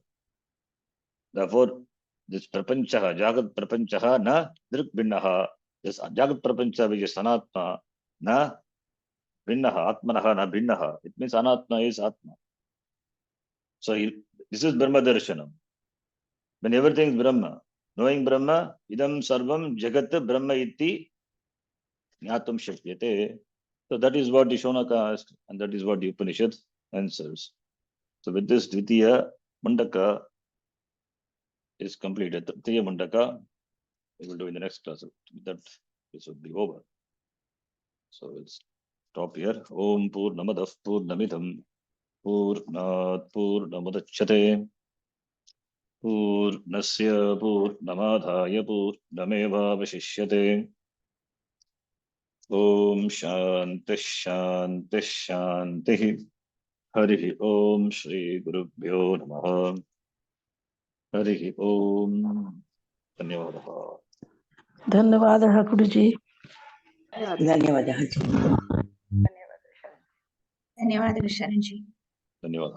Therefore, this prapanchaha, jagat prapanchaha na drik binnaha. This jagat prapancha which is anatma na binnaha, atmanaha na binnaha. It means anatma is atma. So this is Brahma darshanam. When everything is Brahma, knowing Brahma, idam sarvam jagat Brahma iti jnatum shakyate. So that is what the Shonaka asked, and that is what the Upanishad answers. So with this Dvitiya Mundaka is completed. Tritiya Mundaka we will do in the next class. With that, this will be over. So we'll stop here. Om Purnamadav Purnamidam Purnat Purnamudachyate Purnasya Purnamadhaya Purnameva Vashishyate. Om Shanti Shanti Shanti. Hari Om Shri Gurubhyo Namaha. Hari Om. Dhanyavadah. धन्यवादः गुरुजी. ಧನ್ಯವಾದः. धन्यवादः शरणजी. धन्यवाद.